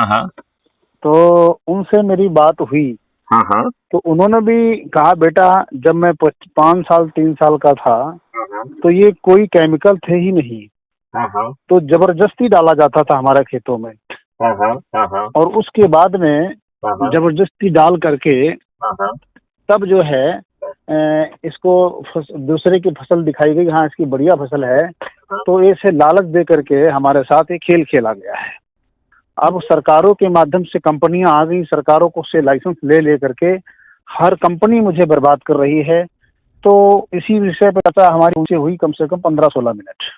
हाँ। तो उनसे मेरी बात हुई। हाँ हाँ। तो उन्होंने भी कहा बेटा जब मैं 5 साल 3 साल का था हाँ तो ये कोई केमिकल थे ही नहीं, हाँ। तो जबरदस्ती डाला जाता था हमारे खेतों में। हाँ हाँ। और उसके बाद में हाँ जबरदस्ती डाल करके हाँ। तब जो है इसको दूसरे की फसल दिखाई गई, हाँ इसकी बढ़िया फसल है, तो ऐसे लालच दे करके हमारे साथ एक खेल खेला गया है। अब सरकारों के माध्यम से कंपनियां आ गई, सरकारों को से लाइसेंस ले ले करके हर कंपनी मुझे बर्बाद कर रही है। तो इसी विषय पर चर्चा हमारी उनसे हुई कम से कम 15-16 मिनट।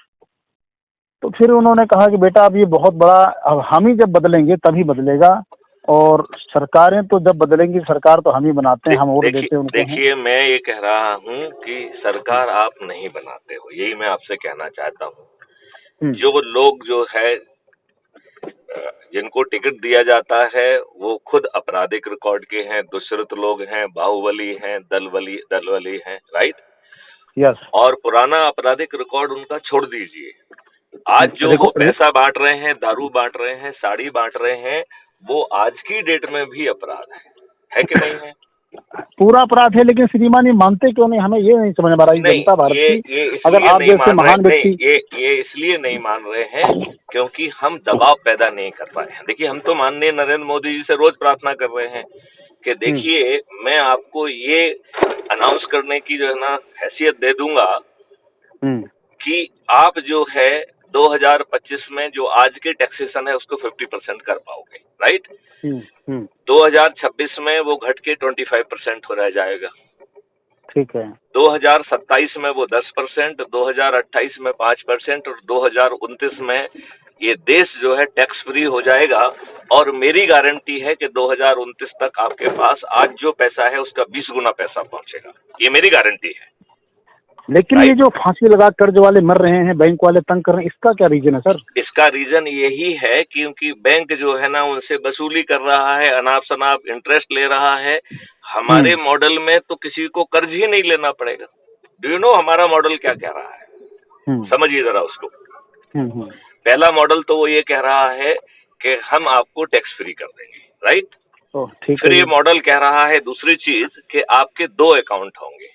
तो फिर उन्होंने कहा कि बेटा अब ये बहुत बड़ा, अब हम ही जब बदलेंगे तभी बदलेगा, और सरकारें तो जब बदलेंगी, सरकार तो हम ही बनाते हैं, हम वोट देते हैं उनको हैं। देखिए मैं ये कह रहा हूँ कि सरकार आप नहीं बनाते हो, यही मैं आपसे कहना चाहता हूँ। जो लोग जो है जिनको टिकट दिया जाता है वो खुद आपराधिक रिकॉर्ड के हैं, दुष्कृत लोग हैं, बाहुबली हैं, दलबली हैं, राइट? यस। और पुराना आपराधिक रिकॉर्ड उनका छोड़ दीजिए। आज जो वो पैसा बांट रहे हैं, दारू बांट रहे हैं, साड़ी बांट रहे हैं, वो आज की डेट में भी अपराध है कि नहीं है? पूरा अपराध है, लेकिन श्रीमान ये मानते क्यों नहीं, हमें ये नहीं समझ में आ रहा है जनता भारत की। अगर आप जैसे महान व्यक्ति, ये इसलिए नहीं मान रहे हैं क्योंकि हम दबाव पैदा नहीं कर पाए हैं। देखिए हम तो माननीय नरेंद्र मोदी जी से रोज प्रार्थना कर रहे हैं कि देखिए मैं आपको ये अनाउंस करने की जो है ना हैसियत दे दूंगा कि आप जो है 2025 में जो आज के टैक्सेशन है उसको 50% कर पाओगे, राइट? 2026 में वो घट के 25% हो रह जाएगा। ठीक है। 2027 में वो 10%, 2028 में 5% और 2029 में ये देश जो है टैक्स फ्री हो जाएगा। और मेरी गारंटी है कि 2029 तक आपके पास आज जो पैसा है उसका 20 गुना पैसा पहुंचेगा, ये मेरी गारंटी है। लेकिन ये जो फांसी लगा कर्ज वाले मर रहे हैं, बैंक वाले तंग कर रहे हैं, इसका क्या रीजन है सर? इसका रीजन यही है क्योंकि बैंक जो है ना उनसे वसूली कर रहा है, अनाप शनाप इंटरेस्ट ले रहा है। हमारे मॉडल में तो किसी को कर्ज ही नहीं लेना पड़ेगा। डू यू नो हमारा मॉडल क्या कह रहा है? समझिए जरा उसको। पहला मॉडल तो वो ये कह रहा है कि हम आपको टैक्स फ्री कर देंगे, राइट? फिर ये मॉडल कह रहा है दूसरी चीज कि आपके 2 अकाउंट होंगे,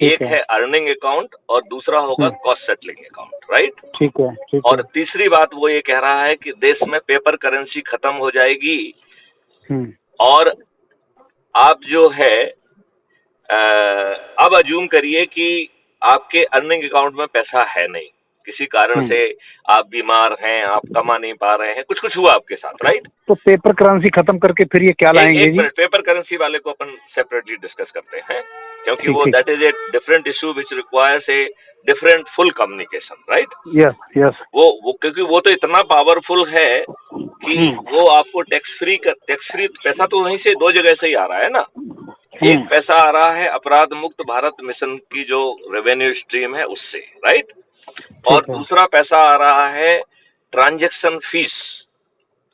एक है अर्निंग अकाउंट और दूसरा होगा कॉस्ट सेटलिंग अकाउंट, राइट? ठीक है। और तीसरी बात वो ये कह रहा है कि देश में पेपर करेंसी खत्म हो जाएगी और आप जो है अब अज्यूम करिए कि आपके अर्निंग अकाउंट में पैसा है नहीं, किसी कारण से आप बीमार हैं, आप कमा नहीं पा रहे हैं, कुछ हुआ आपके साथ, राइट? तो पेपर करेंसी खत्म करके फिर ये क्या लाएंगे? एक मिनट, पेपर करेंसी वाले को अपन सेपरेटली डिस्कस करते हैं क्योंकि वो that is a different issue which requires a different full communication, right? Yes. वो क्योंकि वो तो इतना पावरफुल है कि वो आपको टैक्स फ्री पैसा तो वहीं से 2 जगह से ही आ रहा है ना। एक पैसा आ रहा है अपराध मुक्त भारत मिशन की जो रेवेन्यू स्ट्रीम है उससे, राइट? और दूसरा पैसा आ रहा है ट्रांजैक्शन फीस।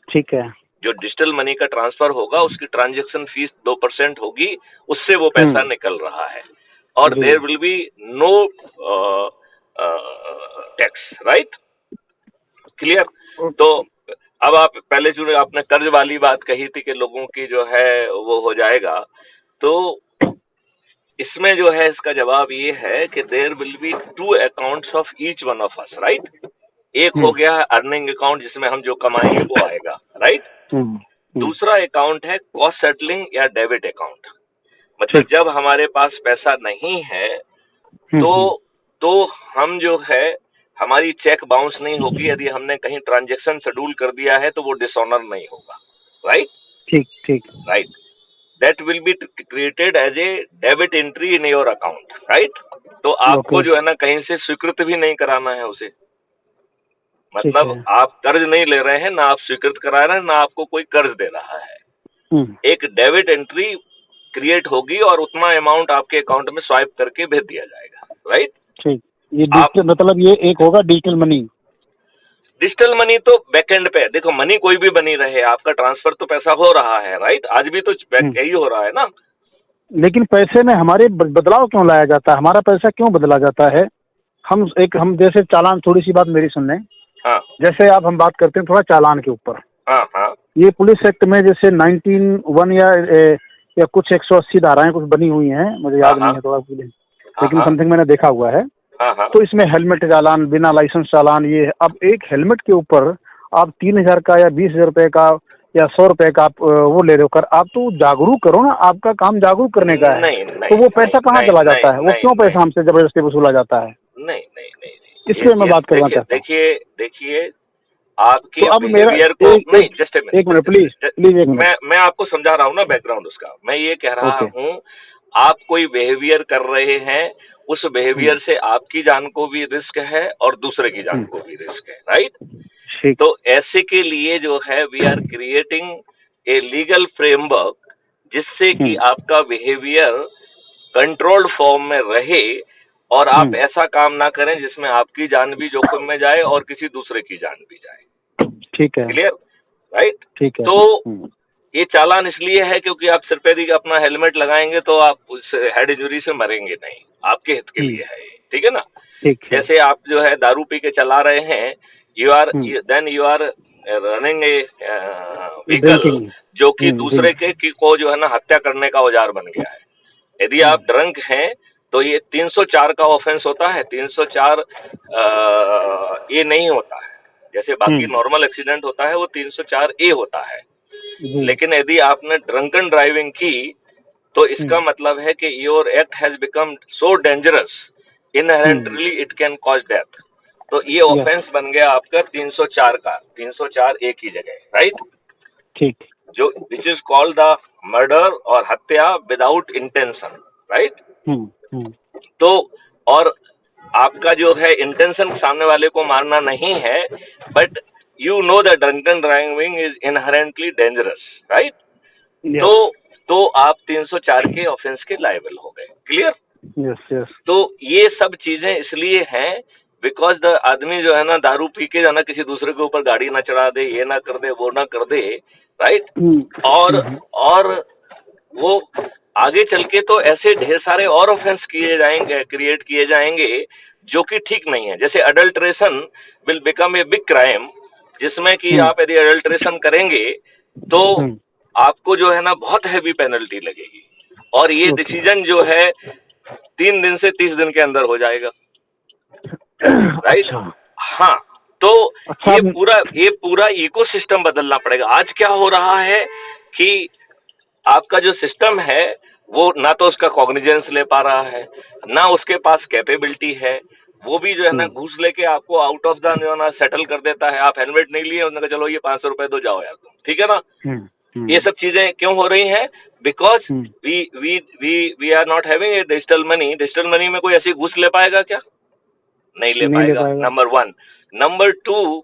ठीक है। जो डिजिटल मनी का ट्रांसफर होगा उसकी ट्रांजैक्शन फीस 2% होगी, उससे वो पैसा निकल रहा है और there will be no tax, right? Clear? तो अब आप पहले जो आपने कर्ज वाली बात कही थी कि लोगों की जो है वो हो जाएगा, तो इसमें जो है इसका जवाब ये है कि there will be 2 accounts of each one of us, right? एक हो गया अर्निंग अकाउंट जिसमें हम जो कमाएंगे वो आएगा, राइट? दूसरा अकाउंट है कॉस्ट सेटलिंग या डेबिट अकाउंट। मतलब जब हमारे पास पैसा नहीं है तो हम जो है हमारी चेक बाउंस नहीं होगी, यदि हमने कहीं ट्रांजैक्शन शेड्यूल कर दिया है तो वो डिसऑनर नहीं होगा, राइट? ठीक right. That will be created as a debit entry in your account, right? तो आपको जो है ना कहीं से स्वीकृत भी नहीं कराना है उसे। मतलब आप कर्ज नहीं ले रहे हैं, ना आप स्वीकृत करा रहे हैं, ना आपको कोई कर्ज दे रहा है। एक डेबिट एंट्री क्रिएट होगी और उतना अमाउंट आपके अकाउंट में स्वाइप करके भेज दिया जाएगा, राइट? ठीक। ये मतलब ये एक होगा डिजिटल मनी। डिजिटल मनी तो बैकएंड पे, देखो मनी कोई भी बनी रहे, आपका ट्रांसफर तो पैसा हो रहा है, राइट? आज भी तो यही हो रहा है ना। लेकिन पैसे में हमारे बदलाव क्यों लाया जाता है? हमारा पैसा क्यों बदला जाता है? हम जैसे चालान, थोड़ी सी बात मेरी सुन लें। हाँ। जैसे हम बात करते हैं थोड़ा चालान के ऊपर। हाँ। ये पुलिस एक्ट में जैसे 19(1) या कुछ 180 धाराएं कुछ बनी हुई हैं, मुझे याद नहीं है थोड़ा, लेकिन समथिंग मैंने देखा हुआ है। तो इसमें हेलमेट चालान, बिना लाइसेंस चालान, ये अब एक हेलमेट के ऊपर आप 3,000 का या 20,000 रुपए का या 100 रुपए का आप वो ले रहे हो। कर आप तो जागरूक करो ना, आपका काम जागरूक करने का है। तो वो पैसा कहाँ चला जाता है, वो क्यों पैसा हमसे जबरदस्ती वसूला जाता है? नहीं नहीं नहीं, इसलिए मैं बात करना चाहता हूँ। देखिए आपके तो अब मेरा बिहेवियर को नहीं, जस्ट एक मिनट प्लीज एक मिनट, मैं आपको समझा रहा हूँ ना बैकग्राउंड उसका। मैं ये कह रहा हूँ आप कोई बिहेवियर कर रहे हैं, उस बिहेवियर से आपकी जान को भी रिस्क है और दूसरे की जान को भी रिस्क है, राइट? तो ऐसे के लिए जो है we are creating a legal framework जिससे कि आपका बिहेवियर कंट्रोल्ड फॉर्म में रहे और आप ऐसा काम ना करें जिसमें आपकी जान भी जोखिम में जाए और किसी दूसरे की जान भी जाए। ठीक है, क्लियर, राइट? ठीक है। तो ये चालान इसलिए है क्योंकि आप सिर पे अपना हेलमेट लगाएंगे तो आप उस हेड इंजरी से मरेंगे नहीं, आपके हित के लिए है ये, ठीक है ना? जैसे आप जो है दारू पी के चला रहे हैं, you are running a vehicle जो कि दूसरे के को जो है ना हत्या करने का औजार बन गया है। यदि आप ड्रंक हैं तो ये 304 का ऑफेंस होता है। 304 ये नहीं होता है, जैसे बाकी नॉर्मल एक्सीडेंट होता है वो 304A होता है। लेकिन यदि आपने ड्रंकन ड्राइविंग की तो इसका मतलब है कि your act has become so dangerous inherently it can cause death. तो ये ऑफेंस बन गया आपका 304 का, 304A की जगह, राइट? ठीक, जो which is called the murder और हत्या विदाउट इंटेंशन, राइट? तो और आपका जो है इंटेंशन सामने वाले को मारना नहीं है, but you know the drunken driving is inherently dangerous, right? तो आप 304 के ऑफेंस के लायबल हो गए। क्लियर? यस। तो ये सब चीजें इसलिए हैं बिकॉज द आदमी जो है ना दारू पी के जाना किसी दूसरे के ऊपर गाड़ी ना चढ़ा दे, ये ना कर दे, वो ना कर दे, राइट? और वो आगे चल के तो ऐसे ढेर सारे और ऑफेंस किए जाएंगे, क्रिएट किए जाएंगे जो कि ठीक नहीं है। जैसे adulteration will become a big crime, जिसमें कि आप यदि अडल्ट्रेशन करेंगे तो आपको जो है ना बहुत हैवी पेनल्टी लगेगी और ये डिसीजन जो है 3 दिन से 30 दिन के अंदर हो जाएगा, राइट? हाँ, तो ये पूरा इकोसिस्टम बदलना पड़ेगा। आज क्या हो रहा है कि आपका जो सिस्टम है वो ना तो उसका कॉग्निजेंस ले पा रहा है, ना उसके पास कैपेबिलिटी है, वो भी जो है ना घूस लेके आपको आउट ऑफ द जो है ना सेटल कर देता है। आप हेलमेट नहीं लिए, उन्होंने कहा चलो ये 500 रुपए दो, जाओ यार तुम, ठीक है ना? ये सब चीजें क्यों हो रही हैं? Because we are not having a digital money. Digital money में कोई ऐसी घूस ले पाएगा क्या? नहीं ले पाएगा, नंबर 1। नंबर 2,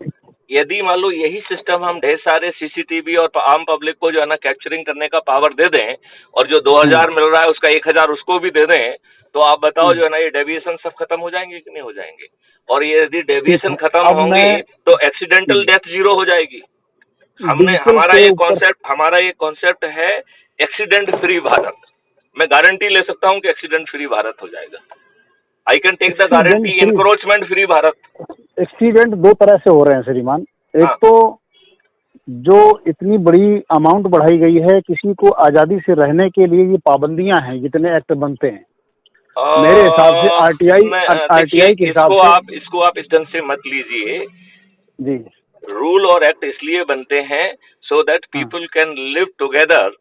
यदि मान लो यही सिस्टम हम ढेर सारे सीसीटीवी और आम पब्लिक को जो है ना कैप्चरिंग करने का पावर दे दें और जो 2000 मिल रहा है उसका 1000 उसको भी दे दें, तो आप बताओ जो है ना ये डेविएशन सब खत्म हो जाएंगे कि नहीं हो जाएंगे? और ये यदि डेविएशन खत्म होंगे तो एक्सीडेंटल डेथ 0 हो जाएगी। हमारा ये कॉन्सेप्ट है एक्सीडेंट फ्री भारत। मैं गारंटी ले सकता हूँ कि एक्सीडेंट फ्री भारत हो जाएगा। I can take the guarantee, encroachment free Bharat. Accident 2 तरह से हो रहे हैं श्रीमान। एक तो जो इतनी बड़ी अमाउंट बढ़ाई गई है, किसी को आजादी से रहने के लिए ये पाबंदियां हैं, जितने एक्ट बनते हैं मेरे हिसाब से आरटीआई के हिसाब से इसको आप इस ढंग से मत लीजिए जी। रूल और एक्ट इसलिए बनते हैं so that people can live together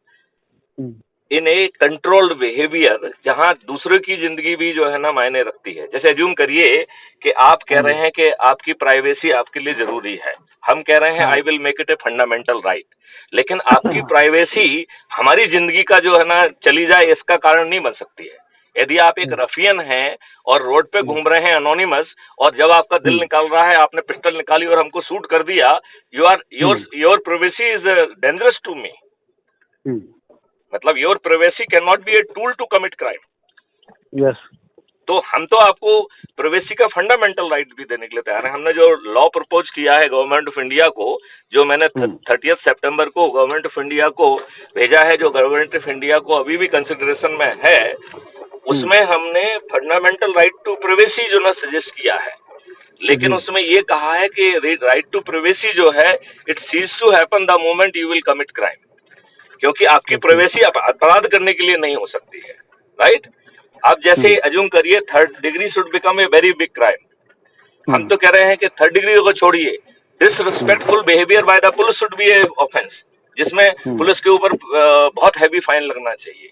in A controlled behaviour, जहां दूसरे की जिंदगी भी जो है ना मायने रखती है। जैसे अज्यूम करिए कि आप कह रहे हैं कि आपकी प्राइवेसी आपके लिए जरूरी है, हम कह रहे हैं I will make it a fundamental right, लेकिन आपकी प्राइवेसी हमारी जिंदगी का जो है ना चली जाए इसका कारण नहीं बन सकती है। यदि आप एक रफियन हैं और रोड पे घूम रहे हैं अनोनिमस, और जब आपका दिल निकाल रहा है आपने पिस्टल निकाली और हमको शूट कर दिया, your privacy is dangerous to me. मतलब your privacy can not be a tool to commit crime. Yes. तो हम तो आपको प्राइवेसी का फंडामेंटल राइट भी देने के लिए तैयार है। हमने जो लॉ प्रपोज किया है गवर्नमेंट ऑफ इंडिया को, जो मैंने 30 सितंबर को गवर्नमेंट ऑफ इंडिया को भेजा है, जो गवर्नमेंट ऑफ इंडिया को अभी भी कंसिडरेशन में है, उसमें हमने फंडामेंटल राइट टू प्राइवेसी जो ना सजेस्ट किया है। लेकिन उसमें ये कहा है कि राइट टू प्राइवेसी जो है it cease to happen the moment you will commit crime, क्योंकि आपकी प्राइवेसी अपराध करने के लिए नहीं हो सकती है, राइट। आप जैसे अज्यूम करिए third degree should become a very big crime. हम तो कह रहे हैं कि थर्ड डिग्री को छोड़िए, disrespectful behaviour by the police should be A offence, जिसमें पुलिस के ऊपर बहुत हैवी फाइन लगना चाहिए।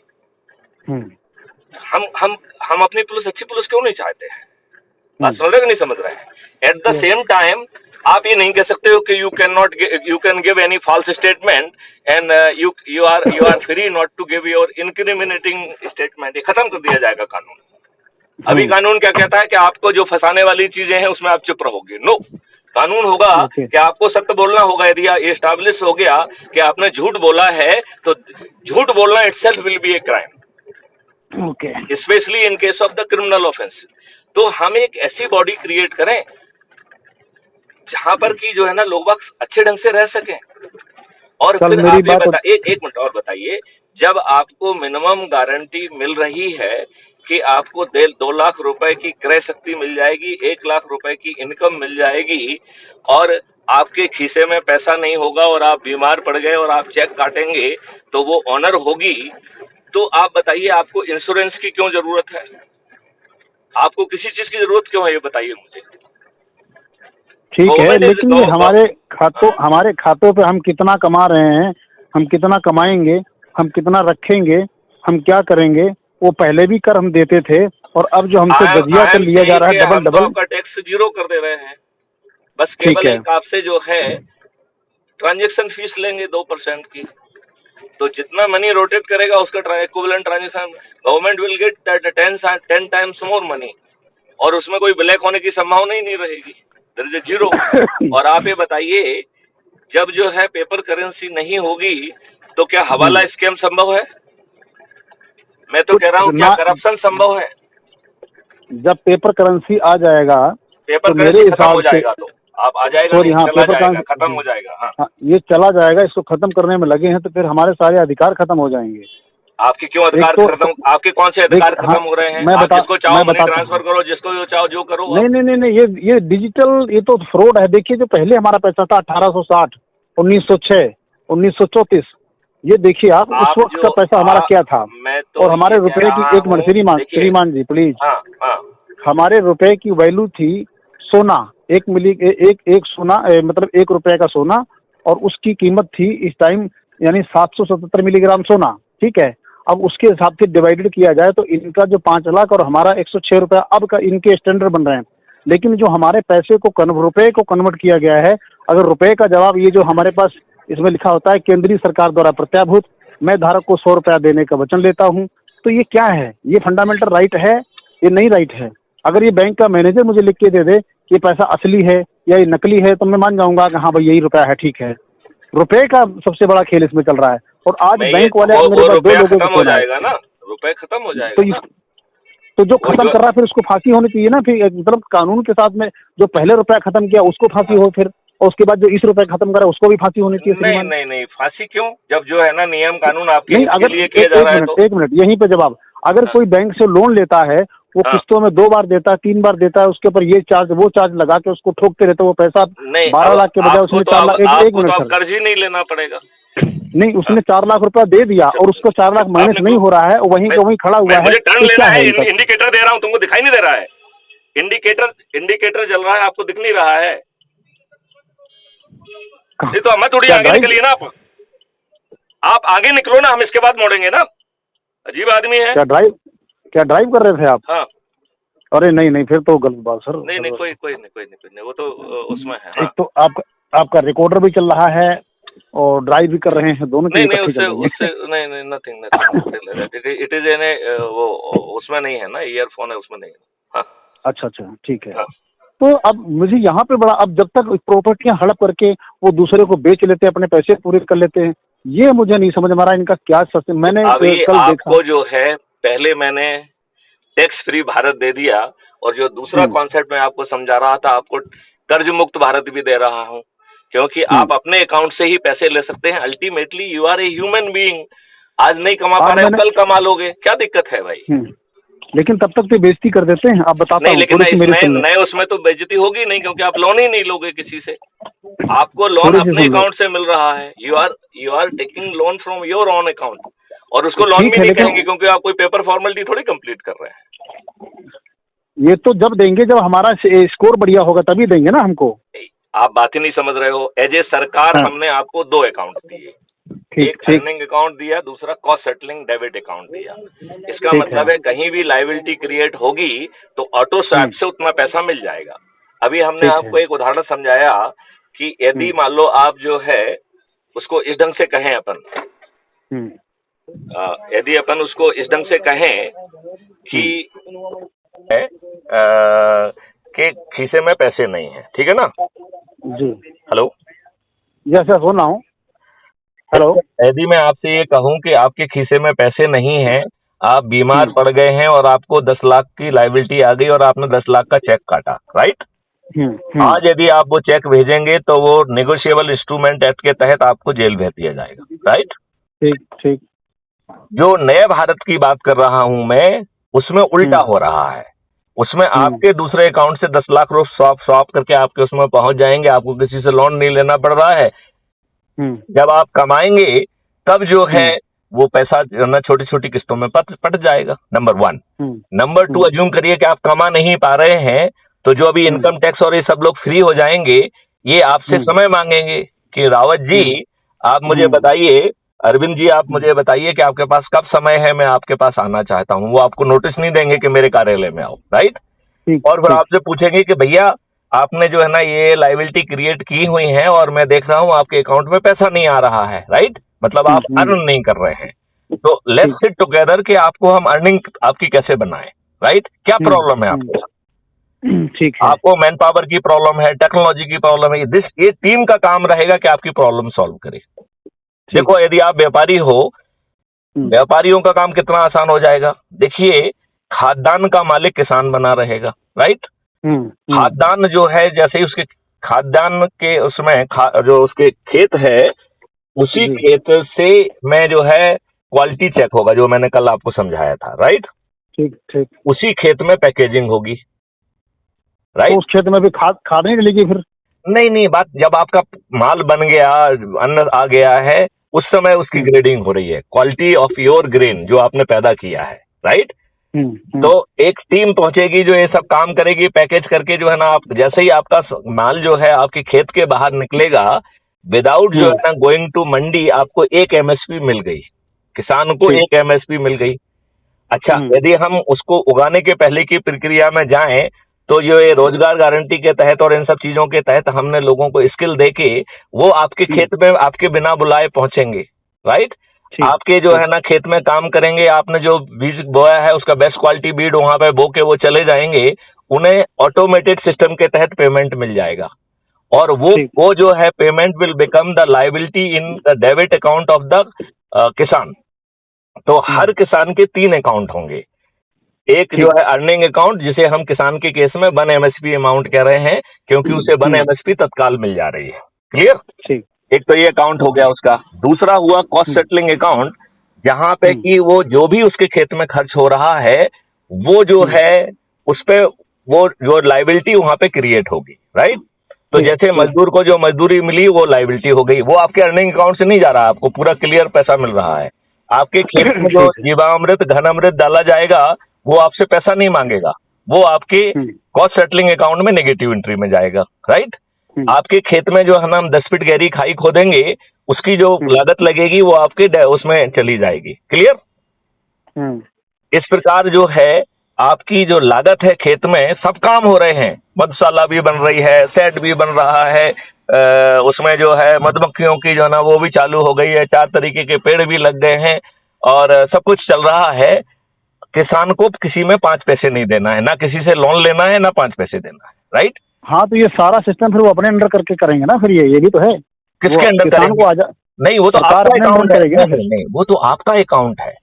हम अपनी पुलिस अच्छी पुलिस क्यों नहीं चाहते हैं? बात समझ रहे कि नहीं समझ रहे हैं? एट द सेम टाइम आप ये नहीं कह सकते हो कि you can give any false statement and you are free not to give your incriminating statement. ये खत्म कर दिया जाएगा कानून। अभी कानून क्या कहता है कि आपको जो फंसाने वाली चीजें हैं उसमें आप चुप रहोगे। नो, कानून होगा कि आपको सत्य बोलना होगा। यदि ये एस्टैब्लिश हो गया कि आपने झूठ बोला है तो झूठ बोलना itself will be a crime, specially in case of the criminal offence. तो हम एक ऐसी बॉडी क्रिएट करें जहां पर कि जो है ना लोग अच्छे ढंग से रह सकें। और फिर आप एक मिनट और बताइए, जब आपको मिनिमम गारंटी मिल रही है कि आपको 2 लाख रुपए की क्रय शक्ति मिल जाएगी, 1 लाख रुपए की इनकम मिल जाएगी, और आपके खीसे में पैसा नहीं होगा और आप बीमार पड़ गए और आप चेक काटेंगे तो वो ऑनर होगी, तो आप बताइए आपको इंश्योरेंस की क्यों जरूरत है? आपको किसी चीज की जरूरत क्यों है, ये बताइए मुझे। ठीक है, लेकिन ये हमारे खातों पे हम कितना कमा रहे हैं, हम कितना कमाएंगे, हम कितना रखेंगे, हम क्या करेंगे, वो पहले भी कर हम देते थे, और अब जो हमसे दजिया कर लिया जा रहा है डबल आपका टैक्स 0 कर दे रहे हैं। बस केवल एक आपसे जो है ट्रांजैक्शन फीस लेंगे 2% की, तो जितना मनी रोटेट करेगा उसका equivalent transaction government will get 10 times more money, और उसमें कोई ब्लैक होने की संभावना ही नहीं रहेगी। There is 0। और आप ये बताइए, जब जो है पेपर करेंसी नहीं होगी तो क्या हवाला स्कैम संभव है? मैं तो कह रहा हूँ क्या करप्शन संभव है? जब पेपर करेंसी आ जाएगा, पेपर करेंसी खत्म हो जाएगा, तो आप आ जाएगा, खत्म हो जाएगा। हाँ, ये चला जाएगा, इसको खत्म करने में लगे हैं, तो फिर हमारे सारे अधिकार खत्म हो जाएंगे। आपके क्यों अधिकार खत्म? आपके कौन से अधिकार खत्म हो रहे हैं? जिसको चाहो मनी ट्रांसफर करो, जिसको चाहो जो करो। नहीं, ये डिजिटल, ये तो फ्रॉड है। देखिए, जो पहले हमारा पैसा था 1860, 1906, 1934, ये देखिए आप उस वक्त का पैसा हमारा क्या था। और हमारे रुपए की, एक मिनट श्रीमान जी प्लीज, हमारे रुपए की वैल्यू थी सोना, एक सोना, मतलब 1 रुपए का सोना, और उसकी कीमत थी इस टाइम यानी 777 मिलीग्राम सोना। ठीक है, अब उसके हिसाब से डिवाइडेड किया जाए तो इनका जो 5 लाख और हमारा 106 रुपया अब का इनके स्टैंडर्ड बन रहे हैं। लेकिन जो हमारे पैसे को रुपए को कन्वर्ट किया गया है, अगर रुपए का जवाब ये जो हमारे पास इसमें लिखा होता है केंद्रीय सरकार द्वारा प्रत्याभूत, मैं धारक को 100 रुपया देने का वचन लेता हूँ, तो ये क्या है? ये फंडामेंटल राइट है? ये नहीं राइट है। अगर ये बैंक का मैनेजर मुझे लिख के दे दे ये पैसा असली है या ये नकली है, तो मैं मान जाऊंगा कि हाँ भाई यही रुपया है, ठीक है। रुपए का सबसे बड़ा खेल इसमें चल रहा है, और आज बैंक वाले मेरे पास 2 लोगों को जाएगा ना, रुपए खत्म हो जाएगा। तो जो खत्म कर रहा है फिर उसको फांसी होनी चाहिए ना। फिर मतलब कानून के साथ में जो पहले रुपया खत्म किया उसको फांसी हो, फिर और उसके बाद जो 20 रुपए खत्म करा उसको भी फांसी होनी चाहिए। नहीं, फांसी क्यों? जब जो है ना नियम कानून आपके लिए किया जा रहा है तो। एक मिनट यहीं पे जवाब, अगर कोई बैंक से लोन लेता है, वो किस्तों में 2 बार देता है, 3 बार देता है, उसके ऊपर ये चार्ज वो चार्ज लगा के उसको ठोकते रहते, वो पैसा 12 लाख के बजाय उसने 4 लाख, एक मिनट सर, कर्ज ही नहीं लेना पड़ेगा। नहीं, उसने 4 लाख रुपया दे दिया और उसको 4 लाख माइनस नहीं हो रहा है, वहीं का वहीं खड़ा हुआ है। मुझे टर्न लेना है, इंडिकेटर दे रहा हूँ, तुमको दिखाई नहीं दे रहा है? इंडिकेटर जल रहा है, आपको दिख नहीं रहा है? नहीं तो मत उड़िए, आगे निकलिए ना आप आगे निकलो ना, हम इसके बाद मोड़ेंगे ना। अजीब आदमी है। क्या ड्राइव कर रहे थे आप? हाँ। अरे नहीं, फिर तो गलत बात सर। नहीं, कोई नहीं, वो तो उसमें है। एक तो आपका रिकॉर्डर भी चल रहा है और ड्राइव भी कर रहे हैं, दोनों नहीं, उससे नथिंग इट इज एन वो उसमें नहीं है ना, ईयरफोन है, उसमें नहीं है। हाँ। अच्छा, ठीक है। हाँ। तो अब मुझे यहाँ पे बड़ा, अब जब तक प्रॉपर्टियां हड़प करके वो दूसरे को बेच लेते हैं, अपने पैसे पूरे कर लेते हैं, ये मुझे नहीं समझ में आ रहा इनका क्या सस्ते। मैंने कल देखा, जो है पहले मैंने टैक्स फ्री भारत दे दिया, और जो दूसरा कॉन्सेप्ट मैं आपको समझा रहा था, आपको कर्ज मुक्त भारत भी दे रहा हूँ, क्योंकि आप अपने अकाउंट से ही पैसे ले सकते हैं। Ultimately you are a human being. आज नहीं कमा पा रहे, कल कमा लोगे, क्या दिक्कत है भाई? लेकिन तब तक तो बेइज्जती कर देते हैं। आप बताता नहीं, हूँ लेकिन थोड़ी सी मेरी नए सुन लो, नए उसमें तो बेइज्जती होगी नहीं, क्योंकि आप लोन ही नहीं लोगे किसी से। आपको लोन थोड़ी सी अपने सुन लो। अकाउंट से मिल रहा है। You are taking loan from your own account, और उसको लोन ठीक भी है, नहीं लेकिन कहेंगे, क्योंकि आप कोई पेपर फॉर्मेलिटी थोड़ी कंप्लीट कर रहे ये तो जब देंगे जब हमारा स्कोर बढ़िया होगा तभी देंगे ना हमको। हैं। आप बात ही नहीं समझ रहे हो। एज ए सरकार हाँ, हमने आपको 2 अकाउंट दिए। ठीक एक ठीक अर्निंग अकाउंट दिया, दूसरा कॉस्ट सेटलिंग डेबिट अकाउंट दिया। इसका ठीक है। मतलब है कहीं भी लायबिलिटी क्रिएट होगी तो ऑटो स्वैप से उतना पैसा मिल जाएगा। अभी हमने ठीक है। आपको एक उदाहरण समझाया कि यदि मान लो आप जो है उसको इस ढंग से कहें अपन, हम्म यदि अपन उसको इस ढंग से कहें कि हम्म कि खीसे में पैसे नहीं है, ठीक है ना? जी, हेलो। यस यस, सुन रहा हूँ। हेलो। यदि मैं आपसे ये कहूं कि आपके खीसे में पैसे नहीं हैं, आप बीमार हम्म पड़ गए हैं और आपको 10 लाख की लायबिलिटी आ गई और आपने 10 लाख का चेक काटा, राइट? हम्म। आज यदि आप वो चेक भेजेंगे तो वो नेगोशिएबल इंस्ट्रूमेंट एक्ट के तहत आपको जेल भेज दिया जाएगा, राइट? ठीक ठीक। जो नए भारत की बात कर रहा हूं मैं, उसमें उल्टा हम्म हो रहा है। उसमें हम्म आपके दूसरे अकाउंट से 10 लाख रुपए स्वैप स्वैप करके आपके उसमें पहुंच जाएंगे, आपको किसी से लोन नहीं लेना पड़ रहा है। हम्म जब आप कमाएंगे तब जो है हम्म वो पैसा जो है ना छोटी छोटी किस्तों में पट पट जाएगा, नंबर 1। हम्म नंबर 2, हम्म अज्यूम करिए कि आप कमा नहीं पा रहे हैं, तो जो अभी हम्म इनकम टैक्स और ये सब लोग फ्री हो जाएंगे, ये आपसे हम्म समय मांगेंगे कि रावत जी हम्म आप मुझे हम्म बताइए, अरविंद जी आप हम्म, मुझे बताइए कि आपके पास कब समय है, मैं आपके पास आना चाहता हूं। वो आपको नोटिस नहीं देंगे कि मेरे कार्यालय में आओ, राइट? ठीक और फिर ठीक। आपसे पूछेंगे कि भैया आपने जो है ना ये लायबिलिटी क्रिएट की हुई है और मैं देख रहा हूं आपके अकाउंट में पैसा नहीं आ रहा है, राइट? मतलब आप अर्न नहीं कर रहे हैं। तो लेट्स ठीक। सिट टुगेदर कि आपको हम अर्निंग आपकी कैसे बनाएं, राइट? क्या प्रॉब्लम है आपको? ठीक है। आपको मैन पावर की प्रॉब्लम है, टेक्नोलॉजी की प्रॉब्लम है, ये टीम का काम रहेगा कि आपकी प्रॉब्लम सॉल्व करे। ठीक। देखो, यदि आप व्यापारी हो, हम्म व्यापारियों का काम कितना आसान हो जाएगा। देखिए, खाद्यान्न का मालिक किसान बना रहेगा, राइट? हम्म। खाद्यान्न जो है जैसे ही उसके खाद्यान्न के उसमें जो उसके खेत है, उसी जी। खेत से में जो है क्वालिटी चेक होगा, जो मैंने कल आपको समझाया था, राइट? ठीक ठीक। उसी खेत में पैकेजिंग होगी, तो राइट? उस खेत में भी खाद खाद नहीं डलेगी फिर? नहीं नहीं, बात जब आपका माल बन गया, अन्न आ गया है, उस समय उसकी हम्म ग्रेडिंग हो रही है, क्वालिटी ऑफ योर ग्रेन जो आपने पैदा किया है, राइट? तो हम्म। एक टीम पहुंचेगी जो ये सब काम करेगी, पैकेज करके जो है ना, आप जैसे ही आपका माल जो है आपके खेत के बाहर निकलेगा, विदाउट जो है हम्म, ना गोइंग टू मंडी, आपको एक एमएसपी मिल गई, किसान को ठीक। एक एमएसपी मिल गई। अच्छा, हम्म यदि हम उसको उगाने के पहले की प्रक्रिया में जाएं, तो जो ये रोजगार गारंटी के तहत और इन सब चीजों के तहत हमने लोगों को स्किल देके वो आपके हम्म, खेत में आपके बिना बुलाए पहुंचेंगे, राइट? ठीक आपके जो ठीक। है ना खेत में काम करेंगे, आपने जो बीज बोया है उसका बेस्ट क्वालिटी बीज वहां पे बो के वो चले जाएंगे, उन्हें ऑटोमेटेड सिस्टम के तहत पेमेंट मिल जाएगा, और ठीक। वो जो है payment will become the liability in the debit account of the किसान। तो हर किसान के 3 अकाउंट होंगे। एक जो ठीक। है अर्निंग अकाउंट, जिसे हम किसान के केस में 1 एमएसपी अमाउंट कह रहे हैं, क्योंकि उसे 1 हम्म, एमएसपी तत्काल मिल जा रही है। क्लियर? ठीक। एक तो ये अकाउंट हो गया उसका। दूसरा हुआ कॉस्ट हम्म सेटलिंग अकाउंट, जहां पे हम्म कि वो जो भी उसके खेत में खर्च हो रहा है, वो जो हम्म, है उस पे वो जो लायबिलिटी वहां पे क्रिएट होगी, राइट? तो ठीक जैसे ठीक। मजदूर को जो मजदूरी मिली वो लायबिलिटी हो गई, वो आपके अर्निंग अकाउंट से नहीं जा रहा, आपको पूरा क्लियर पैसा मिल रहा है। आपके खेत में जो ठीक है। जीवामृत घनामृत डाला जाएगा, वो आपसे पैसा नहीं मांगेगा, वो आपके हम्म कॉस्ट सेटलिंग अकाउंट में नेगेटिव एंट्री में जाएगा, राइट? हम्म आपके खेत में जो है ना हम 10 फीट गहरी खाई खोदेंगे, उसकी जो हम्म लागत लगेगी वो आपके उसमें चली जाएगी। क्लियर? हम्म, इस प्रकार जो है आपकी जो लागत है खेत में, सब काम हो रहे हैं, मधुशाला भी बन रही है, शेड भी बन रहा है, उसमें जो है मधुमक्खियों की जो है ना वो भी चालू हो गई है, 4 तरीके के पेड़ भी लग गए हैं, और सब कुछ चल रहा है। किसान को किसी में 5 पैसे नहीं देना है, ना किसी से लोन लेना है, ना 5 पैसे देना है, राइट? हाँ, तो ये सारा सिस्टम फिर वो अपने अंडर करके करेंगे ना, फिर ये भी तो है। वो किसके अंडर किसान करेंगे? को आजा नहीं, वो तो सरकार आपका अपने अंडर अकाउंट है। करेगी ना नहीं फिर। नहीं नहीं, वो तो आपका अकाउंट है,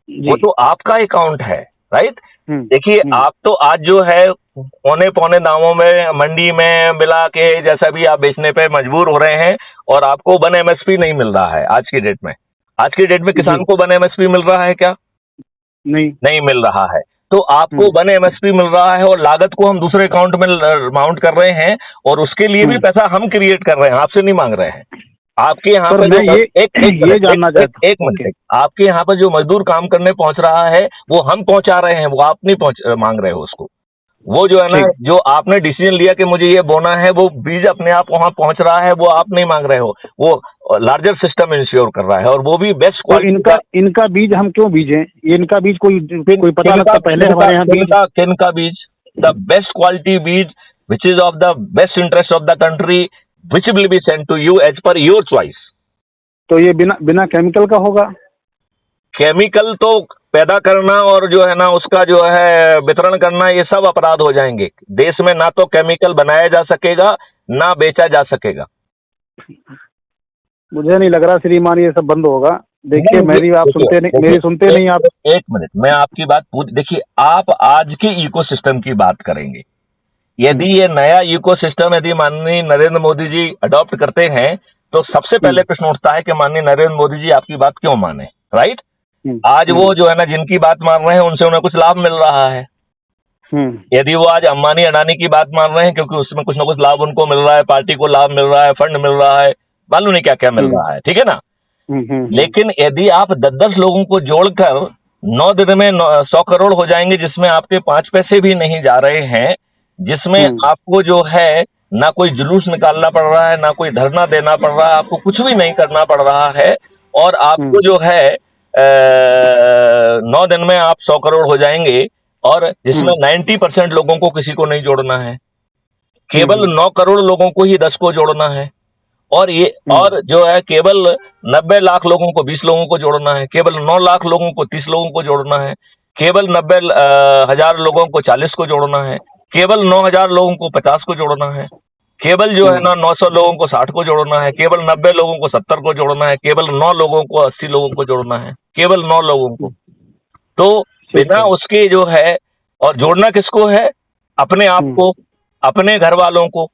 जी। वो तो आपका अकाउंट है, राइट? हम्म देखिए, हम्म आप तो आज जो है औने पौने दामों में मंडी में मिला के जैसा भी आप बेचने पे मजबूर हो रहे हैं, और आपको 1 एमएसपी नहीं मिल रहा है आज की डेट में। आज की डेट में जी। किसान को 1 एमएसपी मिल रहा है क्या? नहीं। नहीं मिल रहा है, तो आपको 1 MSP मिल रहा है और लागत को हम दूसरे अकाउंट में माउंट कर रहे हैं, और उसके लिए भी पैसा हम क्रिएट कर रहे हैं, आपसे नहीं मांग रहे हैं। आपके यहाँ सर पे मैं जो ये जानना चाहता एक हूँ। ओके। मिनट, आपके यहाँ पर जो मजदूर काम करने पहुंच रहा है वो हम पहुंचा रहे हैं, वो आप नहीं मांग रहे हो उसको। वो जो है ना, ठीक। जो आपने डिसीजन लिया कि मुझे ये बोना है, वो बीज अपने आप वहां पहुंच रहा है, वो आप नहीं मांग रहे हो, वो लार्जर सिस्टम इंश्योर कर रहा है, और वो भी बेस्ट तो क्वालिटी इनका का। इनका बीज हम क्यों बीजें? ये इनका बीज कोई पता किनका लगता पहले हमारे यहाँ बीज? किनका बीज? द बेस्ट क्वालिटी बीज which is of the best interest of the country, which will be send to you as per your choice. तो ये बिना बिना केमिकल का होगा? केमिकल तो पैदा करना और जो है ना उसका जो है वितरण करना, ये सब अपराध हो जाएंगे। देश में ना तो केमिकल बनाया जा सकेगा, ना बेचा जा सकेगा। मुझे नहीं लग रहा श्रीमान ये सब बंद होगा। देखिए मेरी आप सुनते नहीं, मेरी सुनते नहीं आप। एक मिनट, मैं आपकी बात पूरी, देखिए आप आज के इकोसिस्टम की बात करेंगे। यदि ये नया इकोसिस्टम यदि माननीय नरेंद्र मोदी जी अडॉप्ट करते हैं, तो सबसे पहले प्रश्न उठता है कि माननीय नरेंद्र मोदी जी आपकी बात क्यों माने, राइट? आज वो जो है ना जिनकी बात मान रहे हैं उनसे उन्हें कुछ लाभ मिल रहा है। यदि वो आज अंबानी अडानी की बात मान रहे हैं क्योंकि उसमें कुछ ना कुछ लाभ उनको मिल रहा है, पार्टी को लाभ मिल रहा है, फंड मिल रहा है, मालूम नहीं क्या क्या मिल रहा है, ठीक है ना? लेकिन यदि आप 10-10 लोगों को जोड़कर 9 दिन में 100 करोड़ हो जाएंगे, जिसमें आपके 5 पैसे भी नहीं जा रहे हैं, जिसमें आपको जो है ना कोई जुलूस निकालना पड़ रहा है, ना कोई धरना देना पड़ रहा है, आपको कुछ भी नहीं करना पड़ रहा है, और आपको जो है 9 दिन में आप 100 करोड़ हो जाएंगे, और जिसमें 90% लोगों को किसी को नहीं जोड़ना है, केवल 9 करोड़ लोगों को ही 10 को जोड़ना है, और ये और जो है केवल 90 लाख लोगों को 20 लोगों को जोड़ना है, केवल 9 लाख लोगों को 30 लोगों को जोड़ना है, केवल 90 हजार लोगों को 40 को जोड़ना है, केवल 9,000 लोगों को 50 को जोड़ना है, केवल जो है ना 900 लोगों को 60 को जोड़ना है, केवल 90 लोगों को 70 को जोड़ना है, केवल 9 लोगों को 80 लोगों को जोड़ना है, केवल 9 लोगों को। तो बिना उसके जो है, और जोड़ना किसको है? अपने आप को, अपने घर वालों को,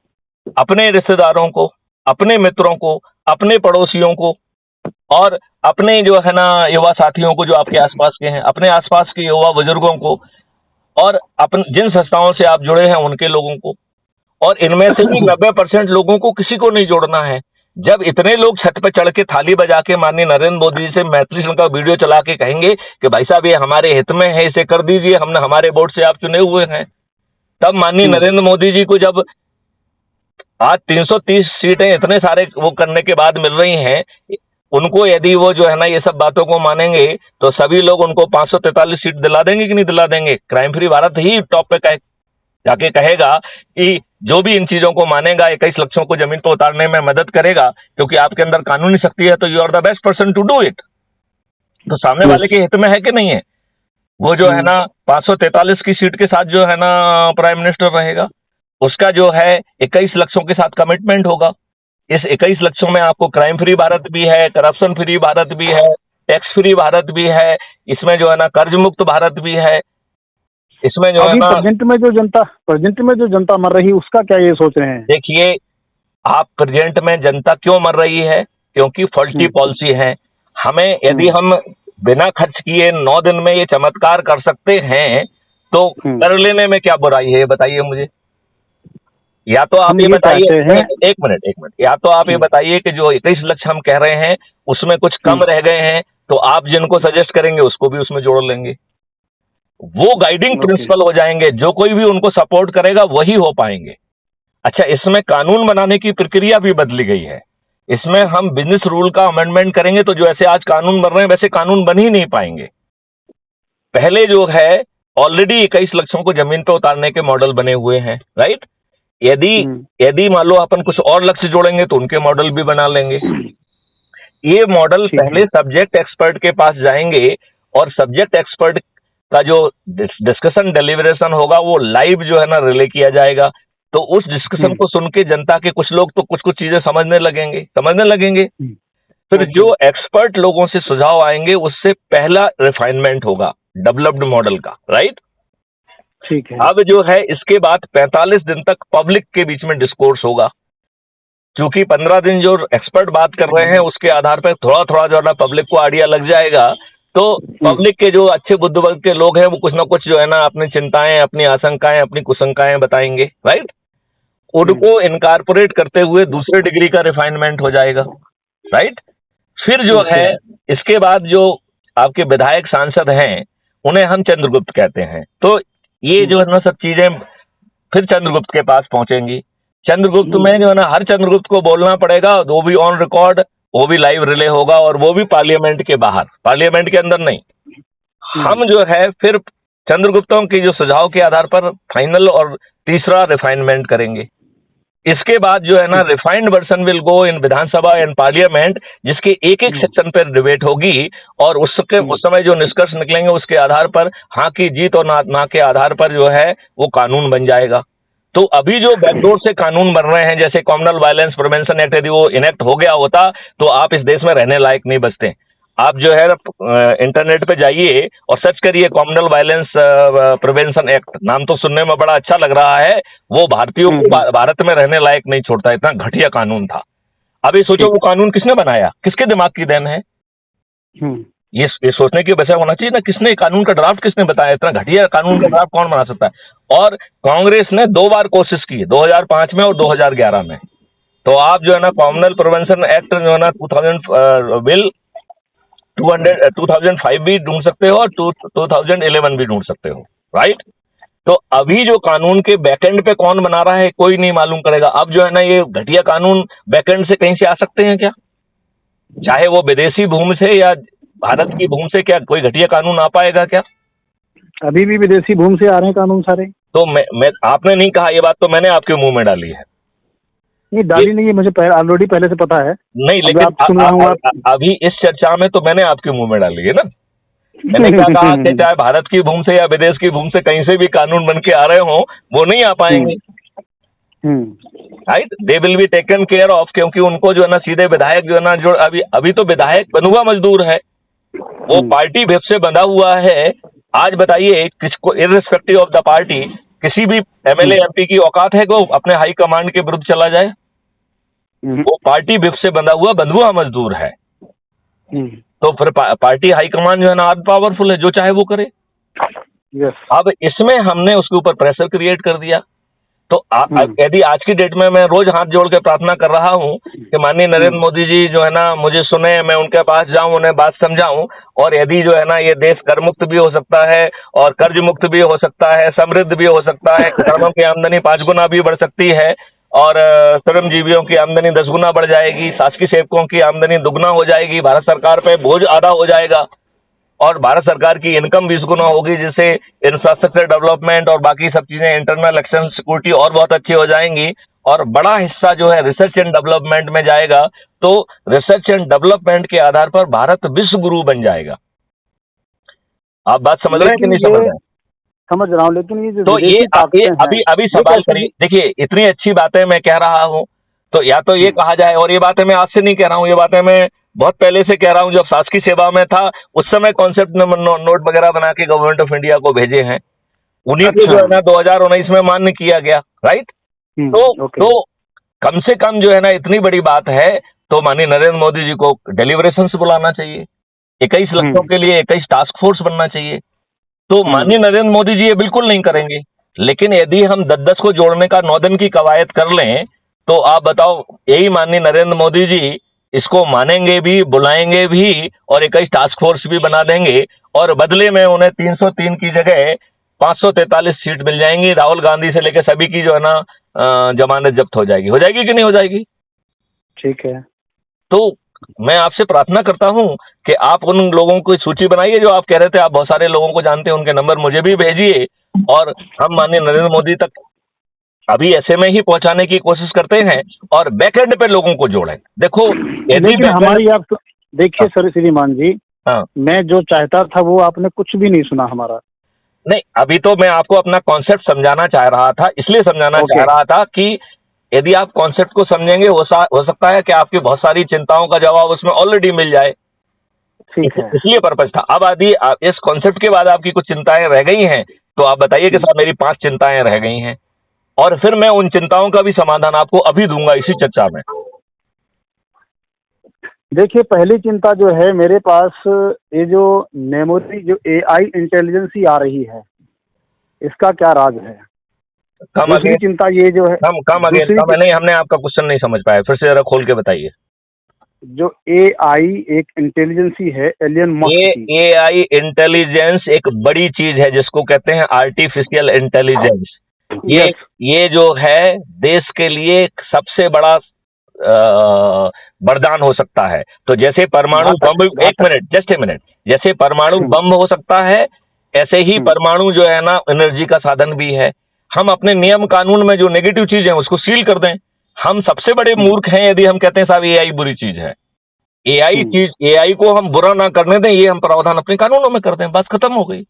अपने रिश्तेदारों को, अपने मित्रों को, अपने पड़ोसियों को, और अपने जो है ना युवा साथियों को जो आपके आसपास के हैं, अपने आसपास के युवा बुजुर्गों को, और अपन जिन संस्थाओं से आप जुड़े हैं उनके लोगों को, और इनमें से भी 90% लोगों को किसी को नहीं जोड़ना है। जब इतने लोग छत पे चढ़ के थाली बजा के माननीय नरेंद्र मोदी जी से मैत्री का वीडियो चला के कहेंगे कि भाई साहब ये हमारे हित में है, इसे कर दीजिए, हमने हमारे वोट से आप चुने हुए हैं, तब माननीय नरेंद्र मोदी जी को जब आज 330 सीटें इतने सारे वो करने के बाद मिल रही हैं, उनको यदि वो जो है ना ये सब बातों को मानेंगे, तो सभी लोग उनको 543 सीट दिला देंगे कि नहीं दिला देंगे? क्राइम फ्री भारत ही टॉप पे जाके कहेगा कि जो भी इन चीजों को मानेगा 21 लक्षों को जमीन पर उतारने में मदद करेगा, क्योंकि आपके अंदर कानूनी शक्ति है, तो you are the best person to do it. तो सामने वाले के हित में है कि नहीं है? वो जो है ना 543 की सीट के साथ जो है ना प्राइम मिनिस्टर रहेगा, उसका जो है 21 लक्षों के साथ कमिटमेंट होगा। इस 21 लक्षों में आपको क्राइम फ्री भारत भी है, करप्शन फ्री भारत भी है, टैक्स फ्री भारत भी है, इसमें जो है ना कर्ज मुक्त भारत भी है, इसमें जो है ना प्रेजेंट में जो जनता मर रही है उसका क्या ये सोच रहे हैं? देखिए, आप प्रेजेंट में जनता क्यों मर रही है? क्योंकि फॉल्टी पॉलिसी है। हमें यदि हम बिना खर्च किए 9 दिन में ये चमत्कार कर सकते हैं, तो कर लेने में क्या बुराई है, बताइए मुझे। या तो आप ये बताइए, एक मिनट, या तो आप ये बताइए कि जो 21 लक्ष्य हम कह रहे हैं उसमें कुछ कम रह गए हैं, तो आप जिनको सजेस्ट करेंगे उसको भी उसमें जोड़ लेंगे, वो गाइडिंग प्रिंसिपल हो जाएंगे, जो कोई भी उनको सपोर्ट करेगा वही हो पाएंगे। अच्छा, इसमें कानून बनाने की प्रक्रिया भी बदली गई है। इसमें हम बिजनेस रूल का अमेंडमेंट करेंगे तो जो ऐसे आज कानून बन रहे हैं वैसे कानून बन ही नहीं पाएंगे। पहले जो है ऑलरेडी 21 लक्षों को जमीन पर उतारने के मॉडल बने हुए हैं, राइट? यदि मान लो अपन कुछ और लक्ष्य जोड़ेंगे तो उनके मॉडल भी बना लेंगे। ये मॉडल पहले सब्जेक्ट एक्सपर्ट के पास जाएंगे, और सब्जेक्ट एक्सपर्ट का जो डिस्कशन डिलीवरेशन होगा वो लाइव जो है ना रिले किया जाएगा। तो उस डिस्कशन को सुन के जनता के कुछ लोग तो कुछ चीजें समझने लगेंगे। फिर जो एक्सपर्ट लोगों से सुझाव आएंगे उससे पहला रिफाइनमेंट होगा डेवलप्ड मॉडल का, राइट? ठीक है। अब जो है इसके बाद 45 दिन तक पब्लिक के बीच में डिस्कोर्स होगा, क्योंकि 15 दिन जो एक्सपर्ट बात कर रहे हैं उसके आधार पर थोड़ा थोड़ा जो है ना पब्लिक को आइडिया लग जाएगा, तो पब्लिक के जो अच्छे बुद्ध वर्ग के लोग हैं वो कुछ ना कुछ जो है ना अपनी चिंताएं, अपनी आशंकाएं, अपनी कुशंकाएं बताएंगे, राइट। उनको इनकारपोरेट करते हुए दूसरे डिग्री का रिफाइनमेंट हो जाएगा, राइट। फिर जो है इसके बाद जो आपके विधायक सांसद हैं उन्हें हम चंद्रगुप्त कहते हैं। तो ये जो है ना सब चीजें फिर चंद्रगुप्त के पास पहुंचेंगी। चंद्रगुप्त में जो है ना हर चंद्रगुप्त को बोलना पड़ेगा, वो भी ऑन रिकॉर्ड, वो भी लाइव रिले होगा, और वो भी पार्लियामेंट के बाहर, पार्लियामेंट के अंदर नहीं। हम जो है फिर चंद्रगुप्तों की जो सुझाव के आधार पर फाइनल और तीसरा रिफाइनमेंट करेंगे। इसके बाद जो है ना refined version will go in Vidhan Sabha and parliament, जिसके एक एक सेक्शन पर डिबेट होगी, और उस समय जो निष्कर्ष निकलेंगे उसके आधार पर हाँ की जीत और ना के आधार पर जो है वो कानून बन जाएगा। तो अभी जो बैकडोर से कानून बन रहे हैं, जैसे कम्युनल वायलेंस प्रिवेंशन एक्ट, यदि वो इनेक्ट हो गया होता तो आप इस देश में रहने लायक नहीं बचते। आप जो है इंटरनेट पे जाइए और सर्च करिए कम्युनल वायलेंस प्रिवेंशन एक्ट, नाम तो सुनने में बड़ा अच्छा लग रहा है, वो भारतीयों को भारत में रहने लायक नहीं छोड़ता, इतना घटिया कानून था। अभी सोचो वो कानून किसने बनाया, किसके दिमाग की देन है? ये सोचने की वजह होना चाहिए ना, किसने कानून का ड्राफ्ट किसने बताया? इतना घटिया कानून का ड्राफ्ट कौन बना सकता है? और कांग्रेस ने 2 बार कोशिश की, 2005 में और 2011 में। तो आप जो है ना कम्युनल प्रिवेंशन एक्ट जो है ना 2005 भी ढूंढ सकते हो और 2011 भी ढूंढ सकते हो, राइट। तो अभी जो कानून के बैकएंड पे कौन बना रहा है कोई नहीं मालूम करेगा। अब जो है ना ये घटिया कानून बैकएंड से कहीं से आ सकते हैं क्या? चाहे वो विदेशी भूमि से या भारत की भूमि से, क्या कोई घटिया कानून आ पाएगा क्या? अभी भी विदेशी भूमि से आ रहे हैं कानून सारे। तो मैं आपने नहीं कहा ये बात, तो मैंने आपके मुंह में डाली है। नहीं डाली नहीं है, मुझे ऑलरेडी पहले से पता है। नहीं, लेकिन अभी इस चर्चा में तो मैंने आपके मुंह में डाली है ना। मैंने क्या कहा कि चाहे भारत की भूमि से या विदेश की भूमि से कहीं से भी कानून बन के आ रहे हो, वो नहीं आ पाएंगे, right. They will be taken care of, क्योंकि उनको जो है ना सीधे विधायक जो है ना, जो अभी तो विधायक बनुआ मजदूर है, वो पार्टी विप से बंधा हुआ है। आज बताइए किसको, इर्रिस्पेक्टिव ऑफ द पार्टी, किसी भी एमएलए एमपी की औकात है को अपने हाई कमांड के विरुद्ध चला जाए? वो पार्टी विप से बंधा हुआ बंधुआ मजदूर है। तो फिर पार्टी हाईकमान जो है ना पावरफुल है, जो चाहे वो करे। अब इसमें हमने उसके ऊपर प्रेशर क्रिएट कर दिया। तो यदि आज की डेट में मैं रोज हाथ जोड़ के प्रार्थना कर रहा हूँ कि माननीय नरेंद्र मोदी जी जो है ना मुझे सुने, मैं उनके पास जाऊं, उन्हें बात समझाऊं, और यदि जो है ना ये देश कर मुक्त भी हो सकता है और कर्ज मुक्त भी हो सकता है, समृद्ध भी हो सकता है, किसानों की आमदनी 5 गुना भी बढ़ सकती है, और श्रमजीवियों की आमदनी 10 गुना बढ़ जाएगी, शासकीय सेवकों की आमदनी दुगना हो जाएगी, भारत सरकार पे बोझ आधा हो जाएगा, और भारत सरकार की इनकम 20 गुना होगी, जिससे इंफ्रास्ट्रक्चर डेवलपमेंट और बाकी सब चीजें, इंटरनल एक्शन सिक्योरिटी और बहुत अच्छी हो जाएंगी, और बड़ा हिस्सा जो है रिसर्च एंड डेवलपमेंट में जाएगा। तो रिसर्च एंड डेवलपमेंट के आधार पर भारत विश्व गुरु बन जाएगा। आप बात समझ रहे हैं कि नहीं समझ रहे हैं? समझ रहा हूँ, लेकिन ये जो तो ये अभी सवाल करिए, देखिए इतनी अच्छी बातें मैं कह रहा हूँ, तो या तो ये कहा जाए, और ये बातें मैं आज से नहीं कह रहा हूँ, ये बातें मैं बहुत पहले से कह रहा हूँ, जब शासकीय सेवा में था उस समय कॉन्सेप्ट नोट वगैरह बना के गवर्नमेंट ऑफ इंडिया को भेजे हैं, उन्हीं को जो है ना 2019 में मान्य किया गया, राइट। तो कम से कम जो है ना इतनी बड़ी बात है, तो माननीय नरेंद्र मोदी जी को डेलिब्रेशन से बुलाना चाहिए, 21 लक्ष्यों के लिए 21 टास्क फोर्स बनना चाहिए। तो माननीय नरेंद्र मोदी जी ये बिल्कुल नहीं करेंगे, लेकिन यदि हम 10-10 को जोड़ने का 9 दिन की कवायद कर लें, तो आप बताओ, यही माननीय नरेंद्र मोदी जी इसको मानेंगे भी, बुलाएंगे भी, और 21 टास्क फोर्स भी बना देंगे, और बदले में उन्हें 303 की जगह 543 सीट मिल जाएंगी। राहुल गांधी से लेकर सभी की जो है ना जमानत जब्त हो जाएगी कि नहीं हो जाएगी? ठीक है। तो मैं आपसे प्रार्थना करता हूं कि आप उन लोगों की सूची बनाइए, जो आप कह रहे थे आप बहुत सारे लोगों को जानते हैं, उनके नंबर मुझे भी भेजिए, और हम माननीय नरेंद्र मोदी तक अभी ऐसे में ही पहुंचाने की कोशिश करते हैं, और बैकएंड पे लोगों को जोड़ें। देखो यदि हमारी, आप देखिए सर श्रीमान जी, मैं जो चाहता था वो आपने कुछ भी नहीं सुना हमारा। नहीं, अभी तो मैं आपको अपना कॉन्सेप्ट समझाना चाह रहा था, इसलिए समझाना चाह रहा था कि यदि आप कॉन्सेप्ट को समझेंगे, हो सकता है कि आपकी बहुत सारी चिंताओं का जवाब उसमें ऑलरेडी मिल जाए, इसलिए पर्पज था। अब यदि इस कॉन्सेप्ट के बाद आपकी कुछ चिंताएं रह गई हैं, तो आप बताइए कि साहब मेरी 5 चिंताएं रह गई हैं, और फिर मैं उन चिंताओं का भी समाधान आपको अभी दूंगा इसी चर्चा में। देखिए, पहली चिंता जो है मेरे पास, ये जो मेमोरी, जो एआई इंटेलिजेंसी आ रही है, इसका क्या राज है। कम दूसरी अगेन, चिंता ये जो है, कम अगेन, दूसरी कम नहीं, हमने आपका क्वेश्चन नहीं समझ पाया, फिर से जरा खोल के बताइए। जो एआई एक इंटेलिजेंसी है एलियन मस्क ये की। एआई इंटेलिजेंस एक बड़ी चीज है जिसको कहते हैं आर्टिफिशियल इंटेलिजेंस। ये यस। ये जो है देश के लिए एक सबसे बड़ा वरदान हो सकता है। तो जैसे परमाणु घातक बम, एक घातक। मिनट, जस्ट ए मिनट, जैसे परमाणु हम्म, बम हो सकता है, ऐसे ही हम्म, परमाणु जो है ना एनर्जी का साधन भी है। हम अपने नियम कानून में जो नेगेटिव चीज है उसको सील कर दें। हम सबसे बड़े हम्म, मूर्ख हैं यदि हम कहते हैं साहब एआई बुरी चीज है। हम्म, एआई को हम बुरा ना करने दें, ये हम प्रावधान अपने कानूनों में कर दें, बात खत्म हो गई।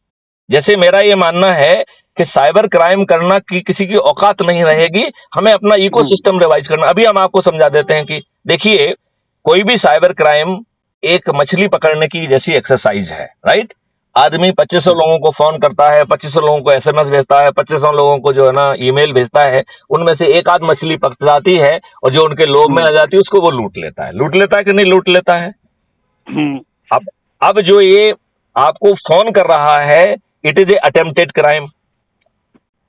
जैसे मेरा ये मानना है कि साइबर क्राइम करना की किसी की औकात नहीं रहेगी, हमें अपना हम्म, इकोसिस्टम रिवाइज करना। अभी हम आपको समझा देते हैं कि देखिए, कोई भी साइबर क्राइम एक मछली पकड़ने की जैसी एक्सरसाइज है, राइट। आदमी 2500 हम्म, लोगों को फोन करता है, 2500 लोगों को एसएमएस भेजता है, 2500 लोगों को जो है ना ईमेल भेजता है, उनमें से एक आध मछली पकड़ाती है और जो उनके लोभ में आ हम्म, जाती है उसको वो लूट लेता है कि नहीं लूट लेता है। हम्म, अब अब जो ये आपको फोन कर रहा है, it is a attempted crime.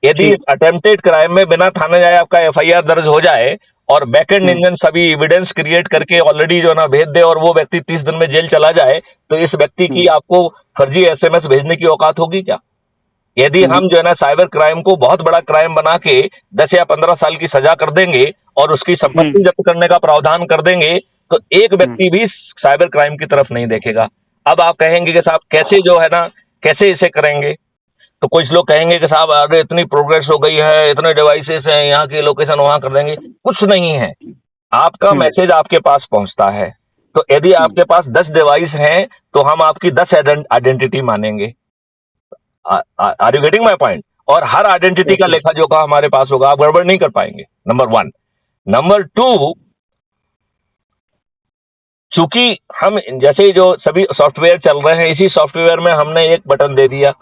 यदि ठीक। अटेम्प्टेड क्राइम में बिना थाने जाए आपका एफआईआर दर्ज हो जाए और बैकएंड हम्म, इंजन सभी एविडेंस क्रिएट करके ऑलरेडी जो है ना भेज दे और वो व्यक्ति 30 दिन में जेल चला जाए, तो इस व्यक्ति की हम्म, आपको फर्जी एसएमएस भेजने की औकात होगी क्या? यदि हम्म, हम जो है ना साइबर क्राइम को बहुत बड़ा क्राइम बना के 10 या 15 साल की सजा कर देंगे और उसकी हम्म, संपत्ति जब्त करने का प्रावधान कर देंगे, तो एक हम्म, व्यक्ति भी साइबर क्राइम की तरफ नहीं देखेगा। अब आप कहेंगे कि साहब कैसे जो है ना, कैसे इसे करेंगे? तो कुछ लोग कहेंगे कि साहब अरे इतनी प्रोग्रेस हो गई है, इतने डिवाइसेस हैं, यहाँ की लोकेशन वहां कर देंगे। कुछ नहीं है, आपका हम्म, मैसेज आपके पास पहुंचता है। तो यदि हम्म, आपके पास 10 डिवाइस हैं तो हम आपकी 10 आइडेंटिटी मानेंगे। Are you getting my point? और हर आइडेंटिटी का ओके। लेखा जोखा हमारे पास होगा, आप गड़बड़ नहीं कर पाएंगे, नंबर वन। नंबर टू, चूंकि हम जैसे जो सभी सॉफ्टवेयर चल रहे हैं, इसी सॉफ्टवेयर में हमने एक बटन दे दिया।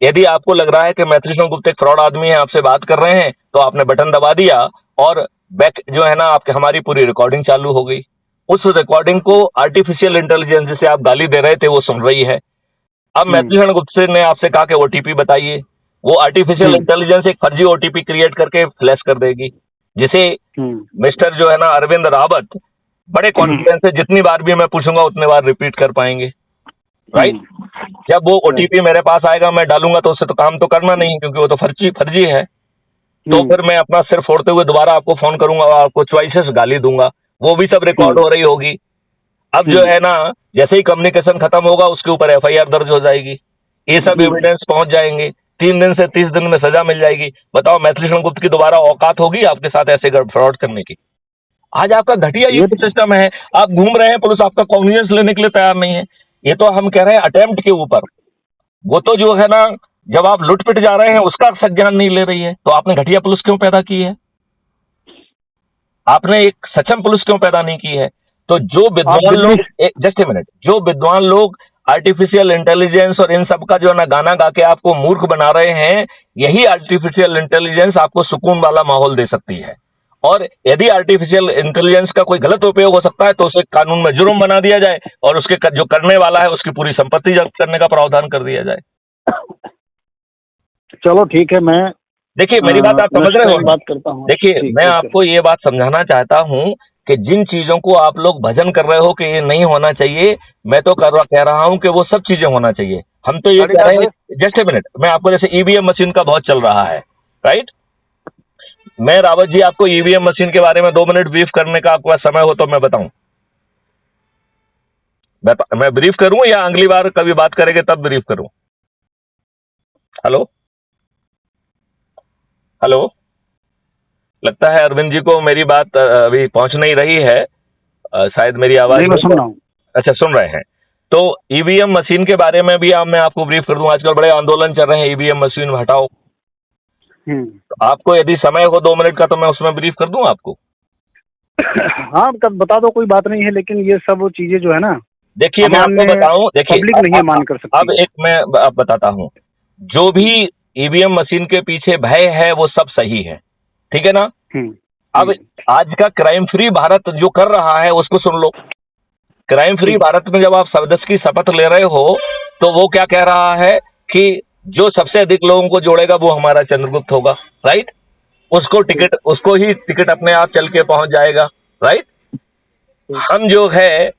यदि आपको लग रहा है कि मैथिली शरण गुप्ता एक फ्रॉड आदमी है, आपसे बात कर रहे हैं, तो आपने बटन दबा दिया और बैक जो है ना आपके हमारी पूरी रिकॉर्डिंग चालू हो गई। उस रिकॉर्डिंग को आर्टिफिशियल इंटेलिजेंस जिसे आप गाली दे रहे थे वो सुन रही है। अब हम्म, मैथिली शरण गुप्ता ने आपसे कहा कि ओटीपी बताइए, वो आर्टिफिशियल हम्म, इंटेलिजेंस एक फर्जी ओटीपी क्रिएट करके फ्लैश कर देगी, जिसे हम्म, मिस्टर जो है ना अरविंद रावत बड़े हम्म, कॉन्फिडेंस से जितनी बार भी मैं पूछूंगा उतने बार रिपीट कर पाएंगे, राइट। हम्म, जब वो राइट। ओटीपी मेरे पास आएगा मैं डालूंगा तो उससे तो काम तो करना नहीं, क्योंकि वो तो फर्जी फर्जी है। तो हम्म, फिर मैं अपना सिर फोड़ते हुए दोबारा आपको फोन करूंगा और आपको चॉइसेस गाली दूंगा, वो भी सब रिकॉर्ड हम्म, हो रही होगी। अब जो हम्म, है ना, जैसे ही कम्युनिकेशन खत्म होगा उसके ऊपर एफआईआर दर्ज हो जाएगी, ये सब हम्म, एविडेंस पहुंच जाएंगे, 3 दिन से 30 दिन में सजा मिल जाएगी। बताओ मैथिली शरण गुप्ता की दोबारा औकात होगी आपके साथ ऐसे फ्रॉड करने की? आज आपका घटिया ये इको तो सिस्टम है, आप घूम रहे हैं, पुलिस आपका कॉन्विजेंस लेने के लिए तैयार नहीं है। ये तो हम कह रहे हैं अटेम्प्ट के ऊपर, वो तो जो है ना, जब आप लुट पिट जा रहे हैं उसका संज्ञान नहीं ले रही है, तो आपने घटिया पुलिस क्यों पैदा की है? आपने एक सक्षम पुलिस क्यों पैदा नहीं की है? तो जो आप विद्वान दिल्ली। लोग, जस्ट ए मिनट, जो विद्वान लोग आर्टिफिशियल इंटेलिजेंस और इन सब का जो है ना गाना गा के आपको मूर्ख बना रहे हैं, यही आर्टिफिशियल इंटेलिजेंस आपको सुकून वाला माहौल दे सकती है। और यदि आर्टिफिशियल इंटेलिजेंस का कोई गलत उपयोग हो सकता है तो उसे कानून में जुर्म बना दिया जाए और उसके जो करने वाला है उसकी पूरी संपत्ति जब्त करने का प्रावधान कर दिया जाए। चलो ठीक है, मैं देखिए मेरी बात आप समझ नेक्स्ट रहे हो टाइम ना? बात करता हूँ आपसे। देखिए ठीक, मैं ओके। आपको ये बात समझाना चाहता हूं कि जिन चीजों को आप लोग भजन कर रहे हो कि ये नहीं होना चाहिए, मैं तो कह रहा हूं कि वो सब चीजें होना चाहिए। हम तो ये कह रहे हैं, जस्ट ए मिनट, मैं आपको जैसे ईवीएम मशीन का बहुत चल रहा है, राइट। मैं रावत जी आपको ईवीएम मशीन के बारे में 2 मिनट ब्रीफ करने का आपके पास समय हो तो मैं बताऊं? मैं ब्रीफ करूं या अगली बार कभी बात करेंगे तब ब्रीफ करूं? Hello, hello. लगता है अरविंद जी को मेरी बात अभी पहुंच नहीं रही है, शायद मेरी आवाज नहीं, मैं नहीं सुन रहा हूँ। अच्छा सुन रहे हैं। तो ईवीएम मशीन के बारे में भी मैं आपको ब्रीफ कर दूं, आजकल बड़े आंदोलन चल रहे हैं ईवीएम मशीन हटाओ। हम्म। तो आपको यदि समय हो 2 मिनट का तो मैं उसमें ब्रीफ कर दूं आपको। हाँ, तब बता दो, कोई बात नहीं है, लेकिन ये सब चीजें जो है ना, देखिए मैं आपको अमान्य बताऊं, देखिए पब्लिक नहीं मान कर अब सकती। एक मैं अब बताता हूं, जो भी हम्म, ईवीएम मशीन के पीछे भय है वो सब सही है, ठीक है ना? हम्म, अब आज का क्राइम फ्री भारत जो कर रहा है उसको सुन लो। क्राइम फ्री भारत में जब आप सदस्य की शपथ ले रहे हो तो वो क्या कह रहा है कि जो सबसे अधिक लोगों को जोड़ेगा वो हमारा चंद्रगुप्त होगा, राइट। उसको ही टिकट अपने आप चल के पहुंच जाएगा, राइट। हम जो है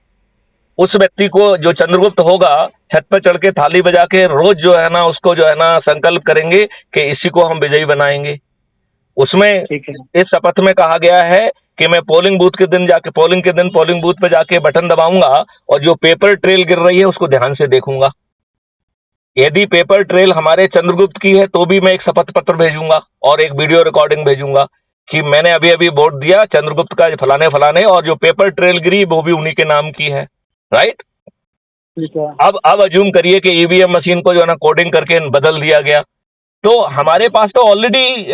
उस व्यक्ति को जो चंद्रगुप्त होगा छत पर चढ़ के थाली बजा के रोज जो है ना उसको जो है ना संकल्प करेंगे कि इसी को हम विजयी बनाएंगे। उसमें इस शपथ में कहा गया है कि मैं पोलिंग के दिन पोलिंग बूथ पे जाके बटन दबाऊंगा और जो पेपर ट्रेल गिर रही है उसको ध्यान से देखूंगा। यदि पेपर ट्रेल हमारे चंद्रगुप्त की है तो भी मैं एक शपथ पत्र भेजूंगा और एक वीडियो रिकॉर्डिंग भेजूंगा कि मैंने अभी अभी वोट दिया चंद्रगुप्त का फलाने फलाने, और जो पेपर ट्रेल गिरी वो भी उन्हीं के नाम की है, राइट। अब अज्यूम करिए कि ईवीएम मशीन को जो है ना कोडिंग करके बदल दिया गया, तो हमारे पास तो ऑलरेडी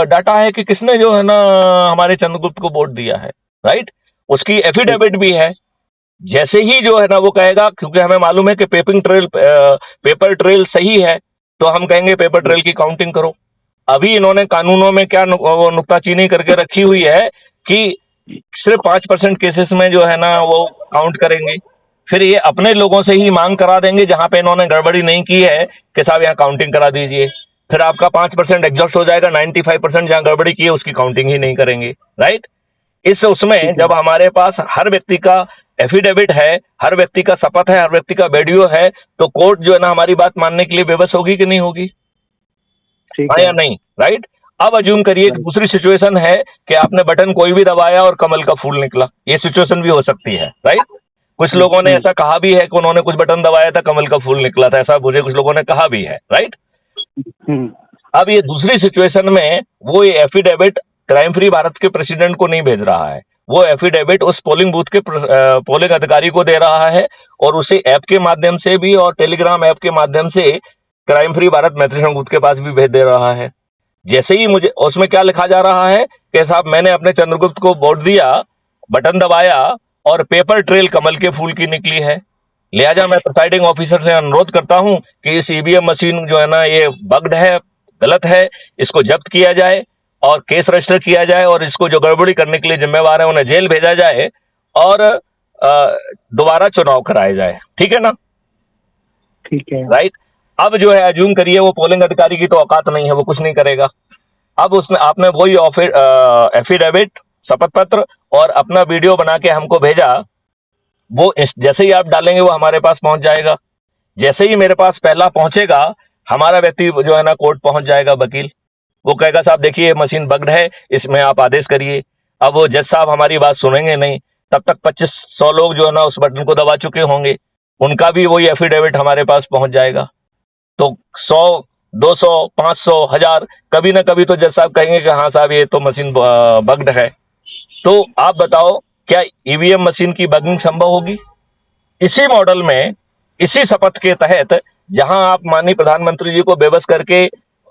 डाटा है कि किसने जो है ना हमारे चंद्रगुप्त को वोट दिया है, राइट। उसकी एफिडेविट भी है। जैसे ही जो है ना वो कहेगा, क्योंकि हमें मालूम है कि पेपर ट्रेल सही है, तो हम कहेंगे पेपर ट्रेल की काउंटिंग करो। अभी इन्होंने कानूनों में क्या नुक्ताचीनी करके रखी हुई है कि सिर्फ 5% केसेस में जो है ना वो काउंट करेंगे। फिर ये अपने लोगों से ही मांग करा देंगे जहां पे इन्होंने गड़बड़ी नहीं की है कि साहब यहाँ काउंटिंग करा दीजिए। फिर आपका 5% एग्जॉस्ट हो जाएगा, 95% जहां गड़बड़ी की है उसकी काउंटिंग ही नहीं करेंगे, राइट। उसमें जब हमारे पास हर व्यक्ति का एफिडेविट है, हर व्यक्ति का शपथ है, हर व्यक्ति का वीडियो है, तो कोर्ट जो है ना हमारी बात मानने के लिए बेबस होगी कि नहीं होगी? हाँ या नहीं, राइट। अब अज्यूम करिए कि दूसरी सिचुएशन है कि आपने बटन कोई भी दबाया और कमल का फूल निकला। ये सिचुएशन भी हो सकती है, राइट। कुछ लोगों ने ऐसा कहा भी है कि उन्होंने कुछ बटन दबाया था कमल का फूल निकला था, ऐसा मुझे कुछ लोगों ने कहा भी है, राइट। अब ये दूसरी सिचुएशन में वो ये एफिडेविट क्राइम फ्री भारत के प्रेसिडेंट को नहीं भेज रहा है, वो एफिडेविट उस पोलिंग बूथ के पोलिंग अधिकारी को दे रहा है और उसे ऐप के माध्यम से भी और टेलीग्राम ऐप के माध्यम से क्राइम फ्री भारत मैत्री संघ बूथ के पास भी भेज दे रहा है। जैसे ही मुझे उसमें क्या लिखा जा रहा है कि साहब मैंने अपने चंद्रगुप्त को वोट दिया, बटन दबाया और पेपर ट्रेल कमल के फूल की निकली है, लिहाजा मैं प्रिसाइडिंग ऑफिसर से अनुरोध करता हूं कि इस ईवीएम मशीन जो है ना ये बग्ड है, गलत है, इसको जब्त किया जाए और केस रजिस्टर किया जाए और इसको जो गड़बड़ी करने के लिए जिम्मेवार है उन्हें जेल भेजा जाए और दोबारा चुनाव कराया जाए। ठीक है ना? ठीक है, राइट। अब जो है अज्यूम करिए वो पोलिंग अधिकारी की तो औकात नहीं है, वो कुछ नहीं करेगा। अब उसमें आपने वही एफिडेविट, शपथ पत्र और अपना वीडियो बना के हमको भेजा, वो जैसे ही आप डालेंगे वो हमारे पास पहुंच जाएगा। जैसे ही मेरे पास पहला पहुंचेगा हमारा व्यक्ति जो है ना कोर्ट पहुंच जाएगा, वकील वो कहेगा साहब देखिए ये मशीन बग्ड है, इसमें आप आदेश करिए। अब वो जज साहब हमारी बात सुनेंगे नहीं, तब तक 2500 लोग जो है ना उस बटन को दबा चुके होंगे, उनका भी वही एफिडेविट हमारे पास पहुंच जाएगा। तो 100, 200, 500, 1000 कभी ना कभी तो जज साहब कहेंगे कि हाँ साहब ये तो मशीन बग्ड है। तो आप बताओ क्या ईवीएम मशीन की बगिंग संभव होगी? इसी मॉडल में, इसी शपथ के तहत जहां आप माननीय प्रधानमंत्री जी को बेबस करके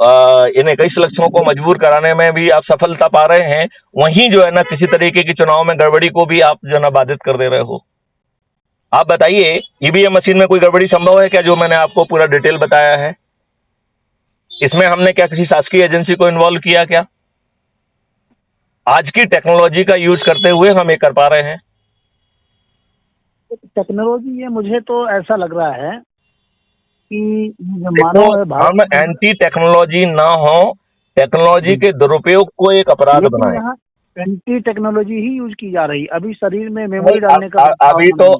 इन्हें 21 लक्षों को मजबूर कराने में भी आप सफलता पा रहे हैं, वहीं जो है ना किसी तरीके की चुनाव में गड़बड़ी को भी आप जो है ना बाधित कर दे रहे हो। आप बताइए ईवीएम मशीन में कोई गड़बड़ी संभव है क्या, जो मैंने आपको पूरा डिटेल बताया है? इसमें हमने क्या किसी शासकीय एजेंसी को इन्वॉल्व किया क्या? आज की टेक्नोलॉजी का यूज करते हुए हम ये कर पा रहे हैं। टेक्नोलॉजी, ये मुझे तो ऐसा लग रहा है कि देखो, हम एंटी टेक्नोलॉजी ना हो, टेक्नोलॉजी के दुरुपयोग को एक अपराध बनाए। एंटी टेक्नोलॉजी ही यूज की जा रही, अभी शरीर में मेमोरी डालने का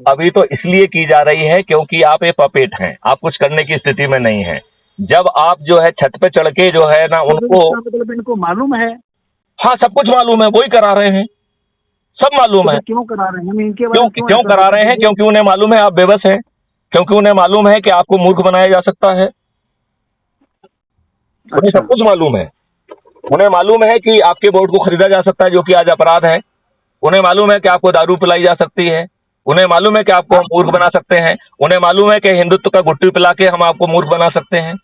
अभी तो इसलिए की जा रही है क्योंकि आप एक पपेट हैं, आप कुछ करने की स्थिति में नहीं है। जब आप जो है छत पे चढ़ के जो है ना उनको, मतलब इनको मालूम है, हाँ सब कुछ मालूम है, वही करा रहे हैं, सब मालूम है। क्यों करा रहे हैं? इनके क्यों करा रहे हैं? क्योंकि उन्हें मालूम है आप बेबस हैं, क्योंकि उन्हें मालूम है कि आपको मूर्ख बनाया जा सकता है। उन्हें सब कुछ मालूम है। उन्हें मालूम है कि आपके वोट को खरीदा जा सकता है, जो कि आज अपराध है। उन्हें मालूम है कि आपको दारू पिलाई जा सकती है। उन्हें मालूम है कि आपको हम मूर्ख बना सकते हैं। उन्हें मालूम है कि हिंदुत्व का गुट्टी पिला के हम आपको मूर्ख बना सकते हैं।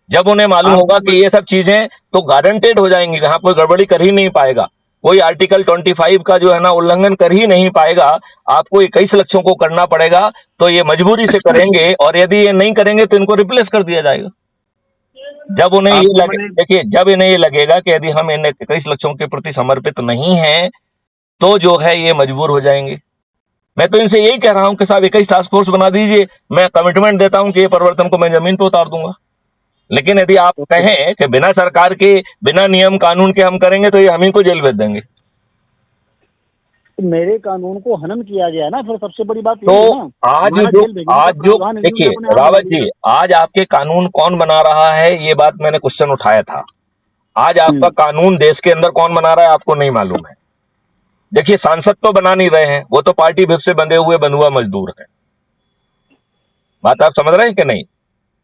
जब उन्हें मालूम होगा कि ये सब चीजें तो गारंटेड हो जाएंगी, यहाँ कोई गड़बड़ी कर ही नहीं पाएगा, कोई आर्टिकल 25 का जो है ना उल्लंघन कर ही नहीं पाएगा, आपको 21 लक्षों को करना पड़ेगा, तो ये मजबूरी से करेंगे। और यदि ये नहीं करेंगे तो इनको रिप्लेस कर दिया जाएगा। जब उन्हें ये लगे, देखिए जब इन्हें ये लगेगा कि यदि हम इन 21 लक्षों के प्रति समर्पित नहीं हैं तो जो है ये मजबूर हो जाएंगे। मैं तो इनसे यही कह रहा हूं कि साहब 21 टास्क फोर्स बना दीजिए, मैं कमिटमेंट देता हूं कि ये परिवर्तन को मैं जमीन पर उतार दूंगा। लेकिन यदि आप ओके। कहें कि बिना सरकार के, बिना नियम कानून के हम करेंगे, तो ये हम ही को जेल भेज देंगे। तो मेरे कानून को हनन किया गया ना, फिर सबसे बड़ी बात तो यही है ना। आज हमारा जो जेल भेजने का आज जो प्रावधान इन्होंने देखिए अपने यहाँ बना रावत दिया। जी, आज आपके कानून कौन बना रहा है, ये बात मैंने क्वेश्चन उठाया था। आज आपका कानून देश के अंदर कौन बना रहा है आपको नहीं मालूम है। देखिए, सांसद तो बना नहीं रहे हैं, वो तो पार्टी विप से बंधे हुए बंधुआ मजदूर हैं। बात आप समझ रहे हैं कि नहीं?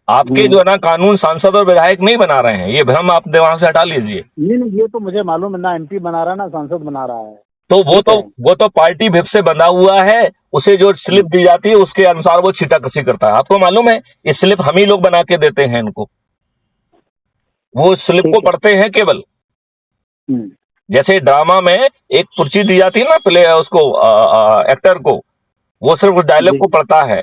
आपके जो है ना कानून सांसद और विधायक नहीं बना रहे हैं, ये भ्रम आप दिमाग से हटा लीजिए। नहीं नहीं, ये तो मुझे मालूम है, ना एमपी बना रहा है ना सांसद बना रहा है। तो ठीक है। वो तो पार्टी विप से बंधा हुआ है, उसे जो स्लिप दी जाती है उसके अनुसार वो छीटाकशी करता है। आपको मालूम है, ये स्लिप हम ही लोग बना के देते हैं इनको। वो स्लिप को ठीक है। पढ़ते हैं केवल। हम्म। जैसे ड्रामा में एक पर्ची दी जाती है ना प्ले उसको, एक्टर को, वो सिर्फ उस डायलॉग जी। को पढ़ता है।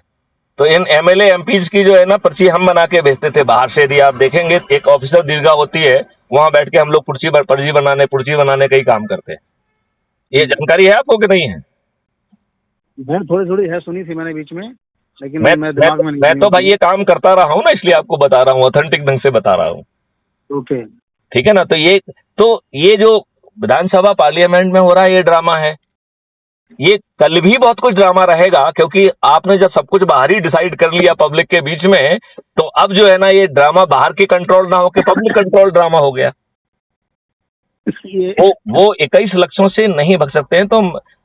तो इन एमएलए एमपीज की जो है ना पर्ची हम बना के भेजते थे बाहर से। यदि आप देखेंगे, एक ऑफिसर दीर्घा होती है, वहां बैठ के हम लोग पर्ची बनाने का ही काम करते हैं। ये जानकारी है आपको कि नहीं है? मैं थोड़ी थोड़ी है, सुनी थी मैंने बीच में, लेकिन मैं मैं मैं दिमाग में नहीं मैं सुनी तो भाई थी। ये काम करता रहा हूं ना, इसलिए आपको बता रहा हूं, ऑथेंटिक ढंग से बता रहा हूं। ओके। ठीक है ना? तो ये जो विधानसभा पार्लियामेंट में हो रहा है ये ड्रामा है। ये कल भी बहुत कुछ ड्रामा रहेगा, क्योंकि आपने जब सब कुछ बाहर ही डिसाइड कर लिया पब्लिक के बीच में, तो अब जो है ना ये ड्रामा बाहर के कंट्रोल ना होकर पब्लिक कंट्रोल ड्रामा हो गया। ये वो 21 लक्षों से नहीं भग सकते हैं। तो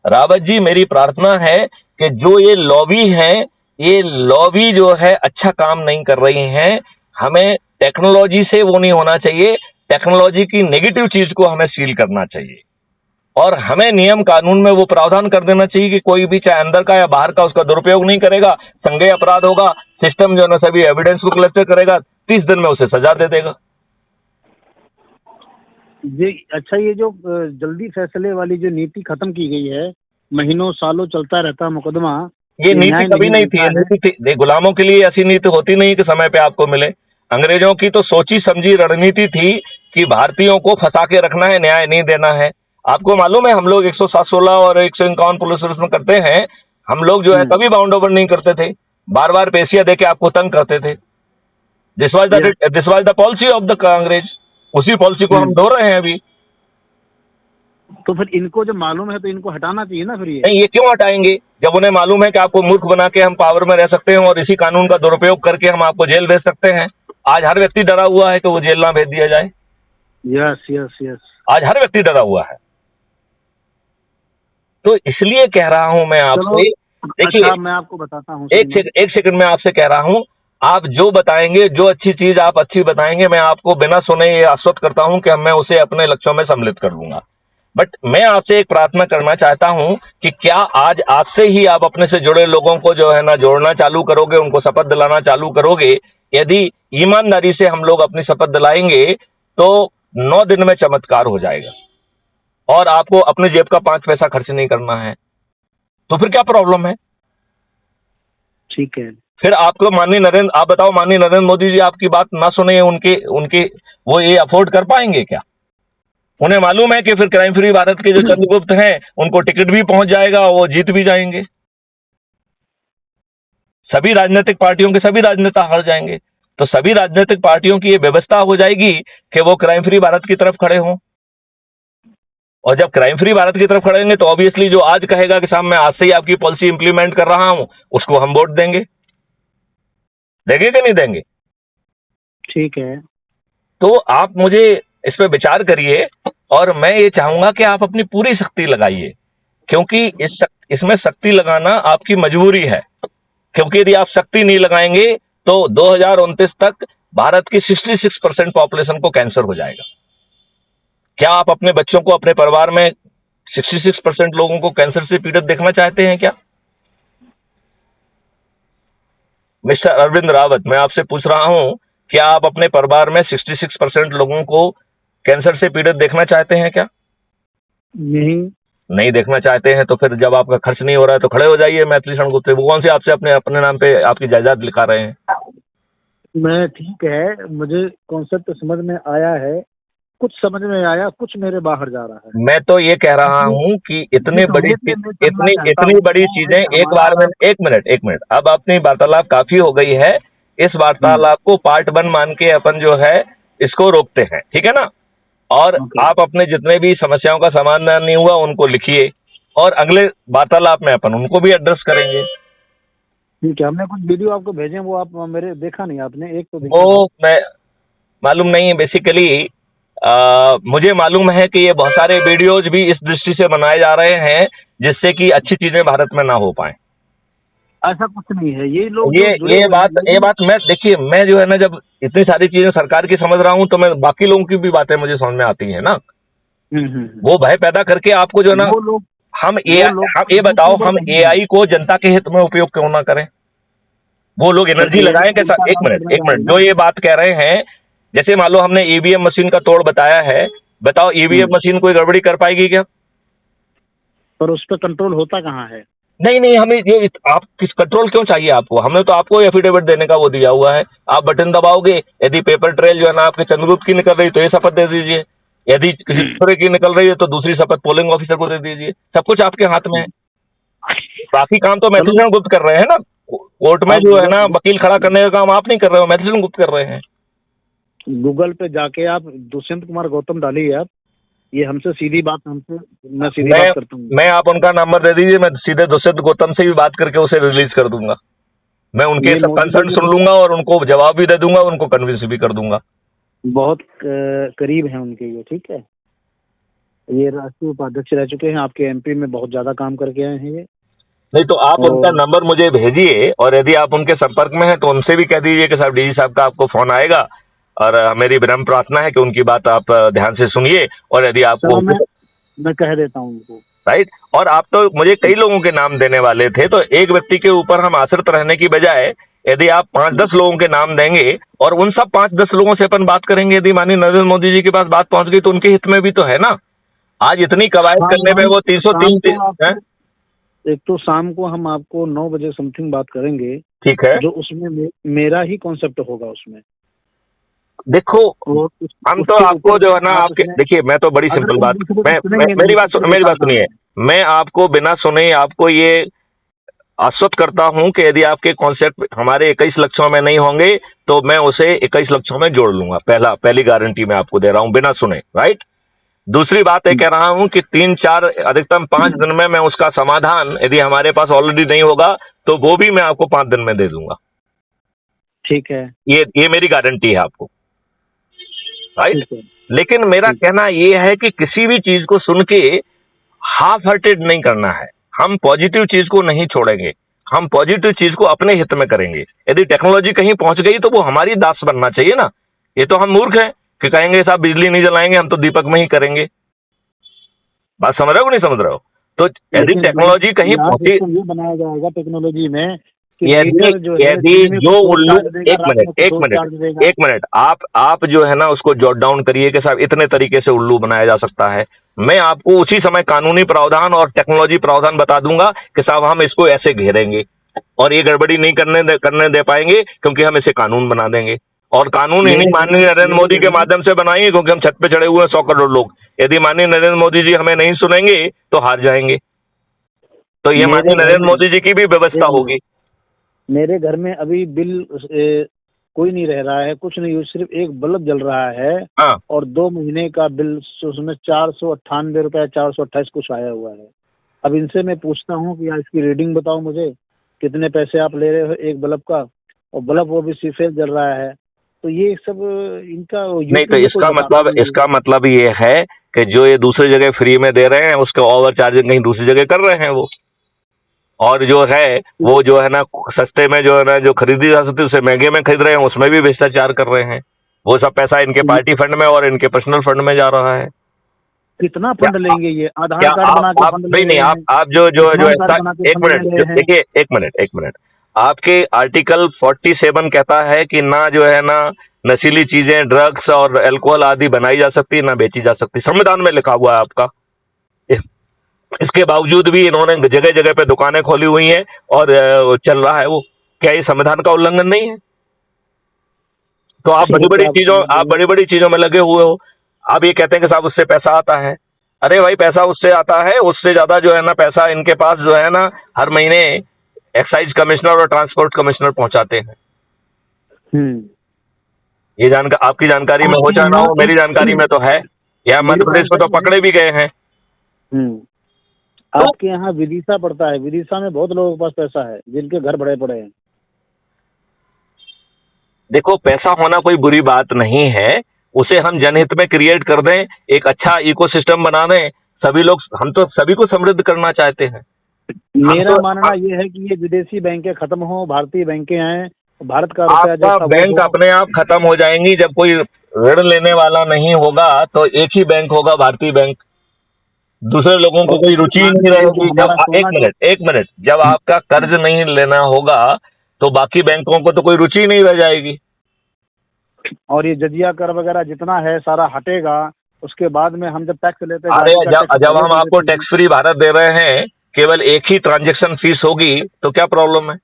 रावत जी, मेरी प्रार्थना है कि जो ये लॉबी है, ये लॉबी जो है अच्छा काम नहीं कर रही है। हमें टेक्नोलॉजी से वो नहीं होना चाहिए, टेक्नोलॉजी की नेगेटिव चीज को हमें सील करना चाहिए। और हमें नियम कानून में वो प्रावधान कर देना चाहिए कि कोई भी चाहे अंदर का या बाहर का उसका दुरुपयोग नहीं करेगा, संज्ञेय अपराध होगा। सिस्टम जो है ना सभी एविडेंस को कलेक्ट करेगा, 30 दिन में उसे सजा दे देगा। ये अच्छा, ये जो जल्दी फैसले वाली जो नीति खत्म की गई है, महीनों सालों चलता रहता मुकदमा, ये नीति न्याय कभी नहीं नहीं थी, मिलता ये है। नीति थी गुलामों के लिए। ऐसी नीति होती नहीं कि समय पे आपको मिले। अंग्रेजों की तो सोची समझी रणनीति थी कि भारतीयों को फंसा के रखना है, न्याय नहीं देना है। आपको मालूम है, हम लोग 107-16 और 151 पुलिस में करते हैं। हम लोग जो है कभी बाउंड ओवर नहीं करते थे, बार बार पेशिया देके आपको तंग करते थे। Yes। This was the policy of the अंग्रेज। उसी पॉलिसी को हम ढो रहे हैं अभी। तो फिर इनको जब मालूम है तो इनको हटाना चाहिए ना फिर ये। नहीं, ये क्यों हटाएंगे? जब उन्हें मालूम है कि आपको मूर्ख बना के हम पावर में रह सकते हैं और इसी कानून का दुरुपयोग करके हम आपको जेल भेज सकते हैं। आज हर व्यक्ति डरा हुआ है कि वो जेल ना भेज दिया जाए। Yes yes yes. आज हर व्यक्ति डरा हुआ है। तो इसलिए कह रहा हूं मैं चलो। आपसे, देखिए, अच्छा, मैं आपको बताता हूँ। एक सेकंड में आपसे कह रहा हूं, आप जो बताएंगे, जो अच्छी चीज आप अच्छी बताएंगे, मैं आपको बिना सुने ये आश्वस्त करता हूं कि मैं उसे अपने लक्ष्यों में सम्मिलित कर लूंगा। बट मैं आपसे एक प्रार्थना करना चाहता हूं कि क्या आज से ही आप अपने से जुड़े लोगों को जो है ना जोड़ना चालू करोगे, उनको शपथ दिलाना चालू करोगे? यदि ईमानदारी से हम लोग अपनी शपथ दिलाएंगे तो 9 दिन में चमत्कार हो जाएगा और आपको अपने जेब का 5 पैसा खर्च नहीं करना है। तो फिर क्या प्रॉब्लम है? ठीक है। फिर आपको आप बताओ, माननीय नरेंद्र मोदी जी आपकी बात ना सुने, उनके उनके वो ये अफोर्ड कर पाएंगे क्या? उन्हें मालूम है कि फिर क्राइम फ्री भारत के जो चंद्रगुप्त हैं उनको टिकट भी पहुंच जाएगा, वो जीत भी जाएंगे। सभी राजनीतिक पार्टियों के सभी राजनेता हार जाएंगे। तो सभी राजनीतिक पार्टियों की ये व्यवस्था हो जाएगी कि वो क्राइम फ्री भारत की तरफ खड़े हों। और जब क्राइम फ्री भारत की तरफ खड़े होंगे तो ऑब्वियसली जो आज कहेगा कि साहब मैं आज से ही आपकी पॉलिसी इंप्लीमेंट कर रहा हूं, उसको हम वोट देंगे। देंगे कि नहीं देंगे? ठीक है। तो आप मुझे इस पर विचार करिए और मैं ये चाहूंगा कि आप अपनी पूरी शक्ति लगाइए, क्योंकि इसमें शक्ति लगाना आपकी मजबूरी है। क्योंकि यदि आप शक्ति नहीं लगाएंगे तो 2029 तक भारत की 66% पॉपुलेशन को कैंसर हो जाएगा। क्या आप अपने बच्चों को, अपने परिवार में 66% लोगों को कैंसर से पीड़ित देखना चाहते हैं क्या? मिस्टर अरविंद रावत, मैं आपसे पूछ रहा हूं, क्या आप अपने परिवार में 66% लोगों को कैंसर से पीड़ित देखना चाहते हैं क्या? नहीं देखना चाहते हैं तो फिर जब आपका खर्च नहीं हो रहा है तो खड़े हो जाइए मैथिली शरणगुप्त से। वो कौन से आपसे अपने अपने नाम पे आपकी जायदाद लिखा रहे हैं? मैं ठीक है, मुझे कॉन्सेप्ट समझ में आया है। कुछ समझ में आया, कुछ मेरे बाहर जा रहा है। मैं तो ये कह रहा हूँ कि इतनी बड़ी मैं करना इतनी चाहता इतनी हूँ बड़ी चीजें एक बार में, एक मिनट, अब अपनी वार्तालाप काफी हो गई है। इस वार्तालाप को पार्ट 1 मान के अपन जो है इसको रोकते हैं, ठीक है ना? और ओके, आप अपने जितने भी समस्याओं का समाधान नहीं हुआ उनको लिखिए, और अगले वार्तालाप में अपन उनको भी एड्रेस करेंगे। ठीक है। हमने कुछ वीडियो आपको भेजे हैं, वो आप मेरे देखा नहीं आपने, एक तो वो देखा था। मैं मालूम नहीं है बेसिकली। मुझे मालूम है कि ये बहुत सारे वीडियोज भी इस दृष्टि से बनाए जा रहे हैं जिससे कि अच्छी चीजें भारत में ना हो पाए। ऐसा कुछ नहीं है, ये लोग ये जो जुड़े ये हुए हैं बात ये बात मैं, देखिए मैं जो है ना, जब इतनी सारी चीजें सरकार की समझ रहा हूं तो मैं बाकी लोगों की भी बातें मुझे समझ में आती है ना। वो भय पैदा करके आपको जो है ना, वो लोग हम वो एआई, लोग हम ये बताओ, यूट्यूबर हम नहीं है, एआई को जनता के हित में उपयोग क्यों ना करें? वो लोग सर एनर्जी एआई लगाएं कैसा? उल्टा काम करने एक मिनट, जाएगा। जो ये बात कह रहे हैं, जैसे मान लो हमने ईवीएम मशीन का तोड़ बताया है, बताओ ईवीएम मशीन कोई गड़बड़ी कर पाएगी क्या? पर उस पर कंट्रोल होता कहाँ है? नहीं नहीं, हमें ये, आप किस कंट्रोल क्यों चाहिए आपको? हमने तो आपको एफिडेविट देने का वो दिया हुआ है। आप बटन दबाओगे, यदि पेपर ट्रेल जो है ना आपके चंद्रगुप्त की निकल रही तो ये शपथ दे दीजिए, यदि किसी दूसरे की निकल रही है तो दूसरी शपथ पोलिंग ऑफिसर को दे दीजिए। सब कुछ आपके हाथ में है। बाकी काम तो चलो, मैथिलीशरण गुप्त कर रहे हैं ना। कोर्ट में आप जो है ना गूगल वकील खड़ा करने का काम आप नहीं कर रहे हो, मैथिलीशरण गुप्त कर रहे हैं। गूगल पे जाके आप दुष्यंत कुमार गौतम डालिए आप, ये हमसे सीधी बात, मैं सीधी मैं बात करता हूँ। मैं आप उनका नंबर दे दीजिए, मैं सीधे दुष्यंत गौतम से भी बात करके उसे रिलीज कर दूंगा। मैं उनके ये सब मोदी जी कंसर्न के सुन लूंगा और उनको जवाब भी दे दूंगा, उनको कन्विंस भी कर दूंगा। बहुत करीब हैं उनके ये, ठीक है। ये राष्ट्रीय उपाध्यक्ष रह चुके हैं, आपके एमपी में बहुत ज्यादा काम करके आए हैं ये। नहीं तो आप उनका और नंबर मुझे भेजिए, और यदि आप उनके संपर्क में हैं तो उनसे भी कह दीजिए कि साहब डीजी साहब का आपको फोन आएगा, और मेरी विनम्र प्रार्थना है कि उनकी बात आप ध्यान से सुनिए, और यदि आपको, चलो, मैं कह देता हूँ उनको। राइट। और आप तो मुझे कई लोगों के नाम देने वाले थे, तो एक व्यक्ति के ऊपर हम आश्रित रहने की बजाय यदि आप 5-10 लोगों के नाम देंगे और उन सब 5-10 लोगों से अपन बात करेंगे, यदि माननीय नरेंद्र मोदी जी के पास बात पहुंच गई तो उनके हित में भी तो है ना। आज इतनी कवायद शाम करने को पे हम वो शाम 303 को हैं? आपको एक तो शाम को हम आपको 9 बजे समथिंग बात करेंगे, ठीक है। जो उसमें मेरा ही कॉन्सेप्ट होगा उसमें। देखो, और हम तो उसके आपको ऊपर जो में है ना, आप आपके उसमें, देखिए, मैं तो बड़ी अगर सिंपल एक बात, दूसरे को मैं सुनेंगे मेरी नहीं बात तो फिर मेरी बात बेकार बात सुनिए। है। मैं आपको बिना सुने आपको ये आश्वस्त करता हूं कि यदि आपके कॉन्सेप्ट हमारे 21 लक्ष्यों में नहीं होंगे तो मैं उसे 21 लक्ष्यों में जोड़ लूंगा। पहली गारंटी मैं आपको दे रहा हूं बिना सुने, राइट। दूसरी बात ये कह रहा हूं कि 3-4 अधिकतम 5 दिन में मैं उसका समाधान, यदि हमारे पास ऑलरेडी नहीं होगा तो वो भी मैं आपको 5 दिन में दे दूंगा। ठीक है, ये मेरी गारंटी है आपको, राइट। ठीक है, लेकिन मेरा ठीक। कहना यह है कि किसी भी चीज को सुन के हाफ हार्टेड नहीं करना है। हम पॉजिटिव चीज को नहीं छोड़ेंगे, हम पॉजिटिव चीज को अपने हित में करेंगे। यदि टेक्नोलॉजी कहीं पहुंच गई तो वो हमारी दास बनना चाहिए ना। ये तो हम मूर्ख हैं कि कहेंगे साहब बिजली नहीं जलाएंगे, हम तो दीपक में ही करेंगे। बात समझ रहे हो कि नहीं समझ रहे हो? तो यदि लेकिन टेक्नोलॉजी कहीं यहाँ पहुंची, सिस्टम ये बनाया जाएगा टेक्नोलॉजी में कि यदि मीटर जो है यदि दिन में जो कुछ और उल्लू, चार्ज देगा, एक रात में मिनट कुछ एक और मिनट चार्ज देगा। एक मिनट, आप जो है ना उसको जॉट डाउन करिए कि साहब इतने तरीके से उल्लू बनाया जा सकता है। मैं आपको उसी समय कानूनी प्रावधान और टेक्नोलॉजी प्रावधान बता दूंगा कि साहब हम इसको ऐसे घेरेंगे, और ये गड़बड़ी नहीं करने दे पाएंगे, क्योंकि हम इसे कानून बना देंगे। और कानून इन्हीं माननीय नरेंद्र मोदी के माध्यम से बनाएंगे, क्योंकि हम छत पे चढ़े हुए हैं 100 करोड़ लोग। यदि माननीय नरेंद्र मोदी जी हमें नहीं सुनेंगे तो हार जाएंगे। तो ये मेरे माननीय घर नरेंद्र में मोदी जी की भी व्यवस्था एक होगी। मिनट, मेरे घर में अभी बिल कोई नहीं रह रहा है, कुछ नहीं, सिर्फ एक बल्ब जल रहा है। हाँ, और 2 महीने का बिल उसमें 498 रुपया 428 कुछ आया हुआ है। अब इनसे मैं पूछता हूँ कि यार इसकी रीडिंग बताओ मुझे, कितने पैसे आप ले रहे हो एक बल्ब का, और बल्ब वो भी सफेद जल रहा है। तो ये सब इनका नहीं तो यूट्यूब में कोई बताता नहीं है। इसका मतलब ये है कि जो ये दूसरी जगह फ्री में दे रहे हैं उसके ओवर चार्जिंग कहीं दूसरी जगह कर रहे हैं वो। और जो है वो जो है ना सस्ते में जो है ना जो खरीदी जा सकती है उसे महंगे में खरीद रहे हैं, उसमें भी भ्रष्टाचार कर रहे हैं। वो सब पैसा इनके तो पार्टी फंड में और इनके पर्सनल फंड में जा रहा है। कितना क्या फंड लेंगे ये? आधार क्या कार्ड बना के आप फंड ले नहीं नहीं, रहे हैं, आप जो आयुष्मान कार्ड ऐसा, बना के एक फंड ले मिनट रहे हैं। देखिए, एक मिनट, आपके आर्टिकल 47 कहता है कि ना जो है ना नशीली चीजें, ड्रग्स और अल्कोहल आदि बनाई जा सकती, ना बेची जा सकती, संविधान में लिखा हुआ है आपका। इसके बावजूद भी इन्होंने जगह जगह पे दुकानें खोली हुई हैं और चल रहा है वो। क्या ये संविधान का उल्लंघन नहीं है? तो आप ठीक है, आप बड़ी बड़ी चीजों में लगे हुए हो। आप ये कहते हैं कि साहब उससे पैसा आता है। अरे भाई पैसा उससे आता है, उससे ज्यादा जो है ना पैसा इनके पास जो है ना हर महीने एक्साइज कमिश्नर और ट्रांसपोर्ट कमिश्नर पहुंचाते हैं। ये जानकारी आपकी जानकारी में हो चाहे ना हो, मेरी जानकारी में तो है। यहाँ मध्य प्रदेश में तो पकड़े भी गए हैं। तो आपके यहाँ विदिशा पड़ता है, विदिशा में बहुत लोगों के पास पैसा है जिनके घर बड़े पड़े हैं। देखो पैसा होना कोई बुरी बात नहीं है, उसे हम जनहित में क्रिएट कर दें, एक अच्छा इकोसिस्टम बना दें। सभी लोग, हम तो सभी को समृद्ध करना चाहते हैं। मेरा मानना ये है कि ये विदेशी बैंकें खत्म हो, भारतीय बैंकें आए, भारत का रुपया आपका बैंक अपने आप खत्म हो जाएंगी। जब कोई ऋण लेने वाला नहीं होगा तो एक ही बैंक होगा, भारतीय बैंक। दूसरे लोगों को कोई रुचि ही नहीं रहेगी। जब एक मिनट जब आपका कर्ज नहीं लेना होगा तो बाकी बैंकों को तो कोई रुचि ही नहीं रह जाएगी। और ये जजिया कर वगैरह जितना है सारा हटेगा, उसके बाद में हम जब टैक्स लेते हैं। अरे जब हम आपको टैक्स फ्री भारत दे रहे हैं, केवल एक ही ट्रांजैक्शन फीस होगी तो क्या प्रॉब्लम है?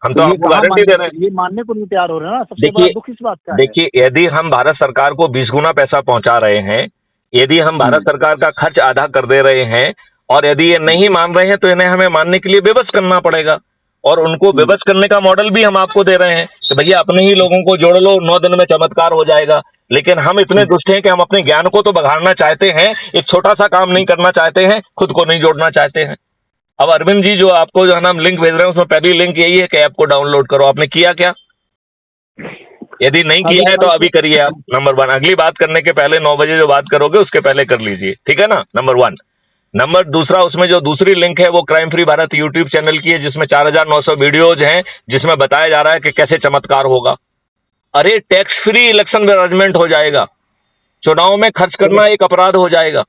हम तो आपको गारंटी दे रहे हैं। ये मानने को नहीं तैयार हो रहे हैं ना। सबसे बड़ा दुख इस बात का है। देखिए, यदि हम भारत सरकार को 20 गुना पैसा पहुंचा रहे हैं, यदि हम भारत सरकार का खर्च आधा कर दे रहे हैं, और यदि ये नहीं मान रहे हैं तो इन्हें हमें मानने के लिए विवश करना पड़ेगा। और उनको विवश करने का मॉडल भी हम आपको दे रहे हैं कि भैया अपने ही लोगों को जोड़ लो, 9 दिन में चमत्कार हो जाएगा। लेकिन हम इतने दुष्ट हैं कि हम अपने ज्ञान को तो बढ़ाना चाहते हैं, एक छोटा सा काम नहीं करना चाहते हैं, खुद को नहीं जोड़ना चाहते हैं। अब अरविंद जी जो आपको जो है ना हम लिंक भेज रहे हैं, उसमें पहली लिंक यही है कि ऐप को डाउनलोड करो। आपने किया क्या? यदि नहीं किया है तो अभी करिए आप। नंबर 1, अगली बात करने के पहले 9 बजे जो बात करोगे उसके पहले कर लीजिए, ठीक है ना? नंबर 1। नंबर दूसरा, उसमें जो दूसरी लिंक है वो crime free Bharat YouTube channel की है, जिसमें 4900 वीडियोज हैं, जिसमें बताया जा रहा है कि कैसे चमत्कार होगा। अरे टैक्स फ्री इलेक्शन मैनेजमेंट हो जाएगा, चुनाव में खर्च करना एक अपराध हो जाएगा,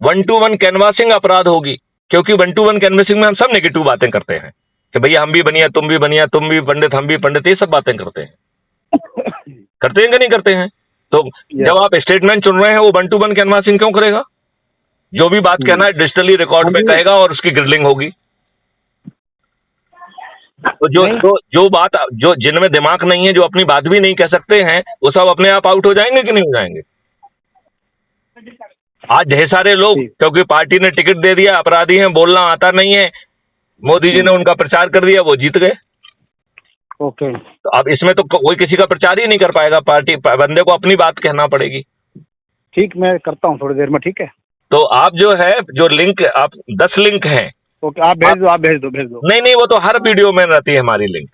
1-to-1 कैनवासिंग अपराध होगी। क्योंकि 1-to-1 कैनवासिंग में हम सब नेगेटिव बातें करते हैं कि भैया हम भी बनिया, तुम भी बनिया, तुम भी पंडित, हम भी पंडित, ये सब बातें करते हैं। करते हैं कि नहीं करते हैं? तो जब आप स्टेटमेंट चुन रहे हैं, वो 1-to-1 कैनवासिंग क्यों करेगा? जो भी बात कहना है डिजिटली रिकॉर्ड पे कहेगा और उसकी ग्रिलिंग होगी। तो जो बात, जो जिनमें दिमाग नहीं है, जो अपनी बात भी नहीं कह सकते हैं, वो सब अपने आप आउट हो जाएंगे कि नहीं हो जाएंगे? आज ढेर सारे लोग, क्योंकि पार्टी ने टिकट दे दिया, अपराधी हैं, बोलना आता नहीं है, मोदी जी ने उनका प्रचार कर दिया, वो जीत गए। ओके, तो अब इसमें तो कोई किसी का प्रचार ही नहीं कर पाएगा, पार्टी बंदे को अपनी बात कहना पड़ेगी। ठीक, मैं करता हूँ थोड़ी देर में, ठीक है? तो आप जो है, जो लिंक, आप 10 लिंक हैं, ओके, आप भेज दो, भेज दो। नहीं, वो तो हर वीडियो में रहती है हमारी लिंक।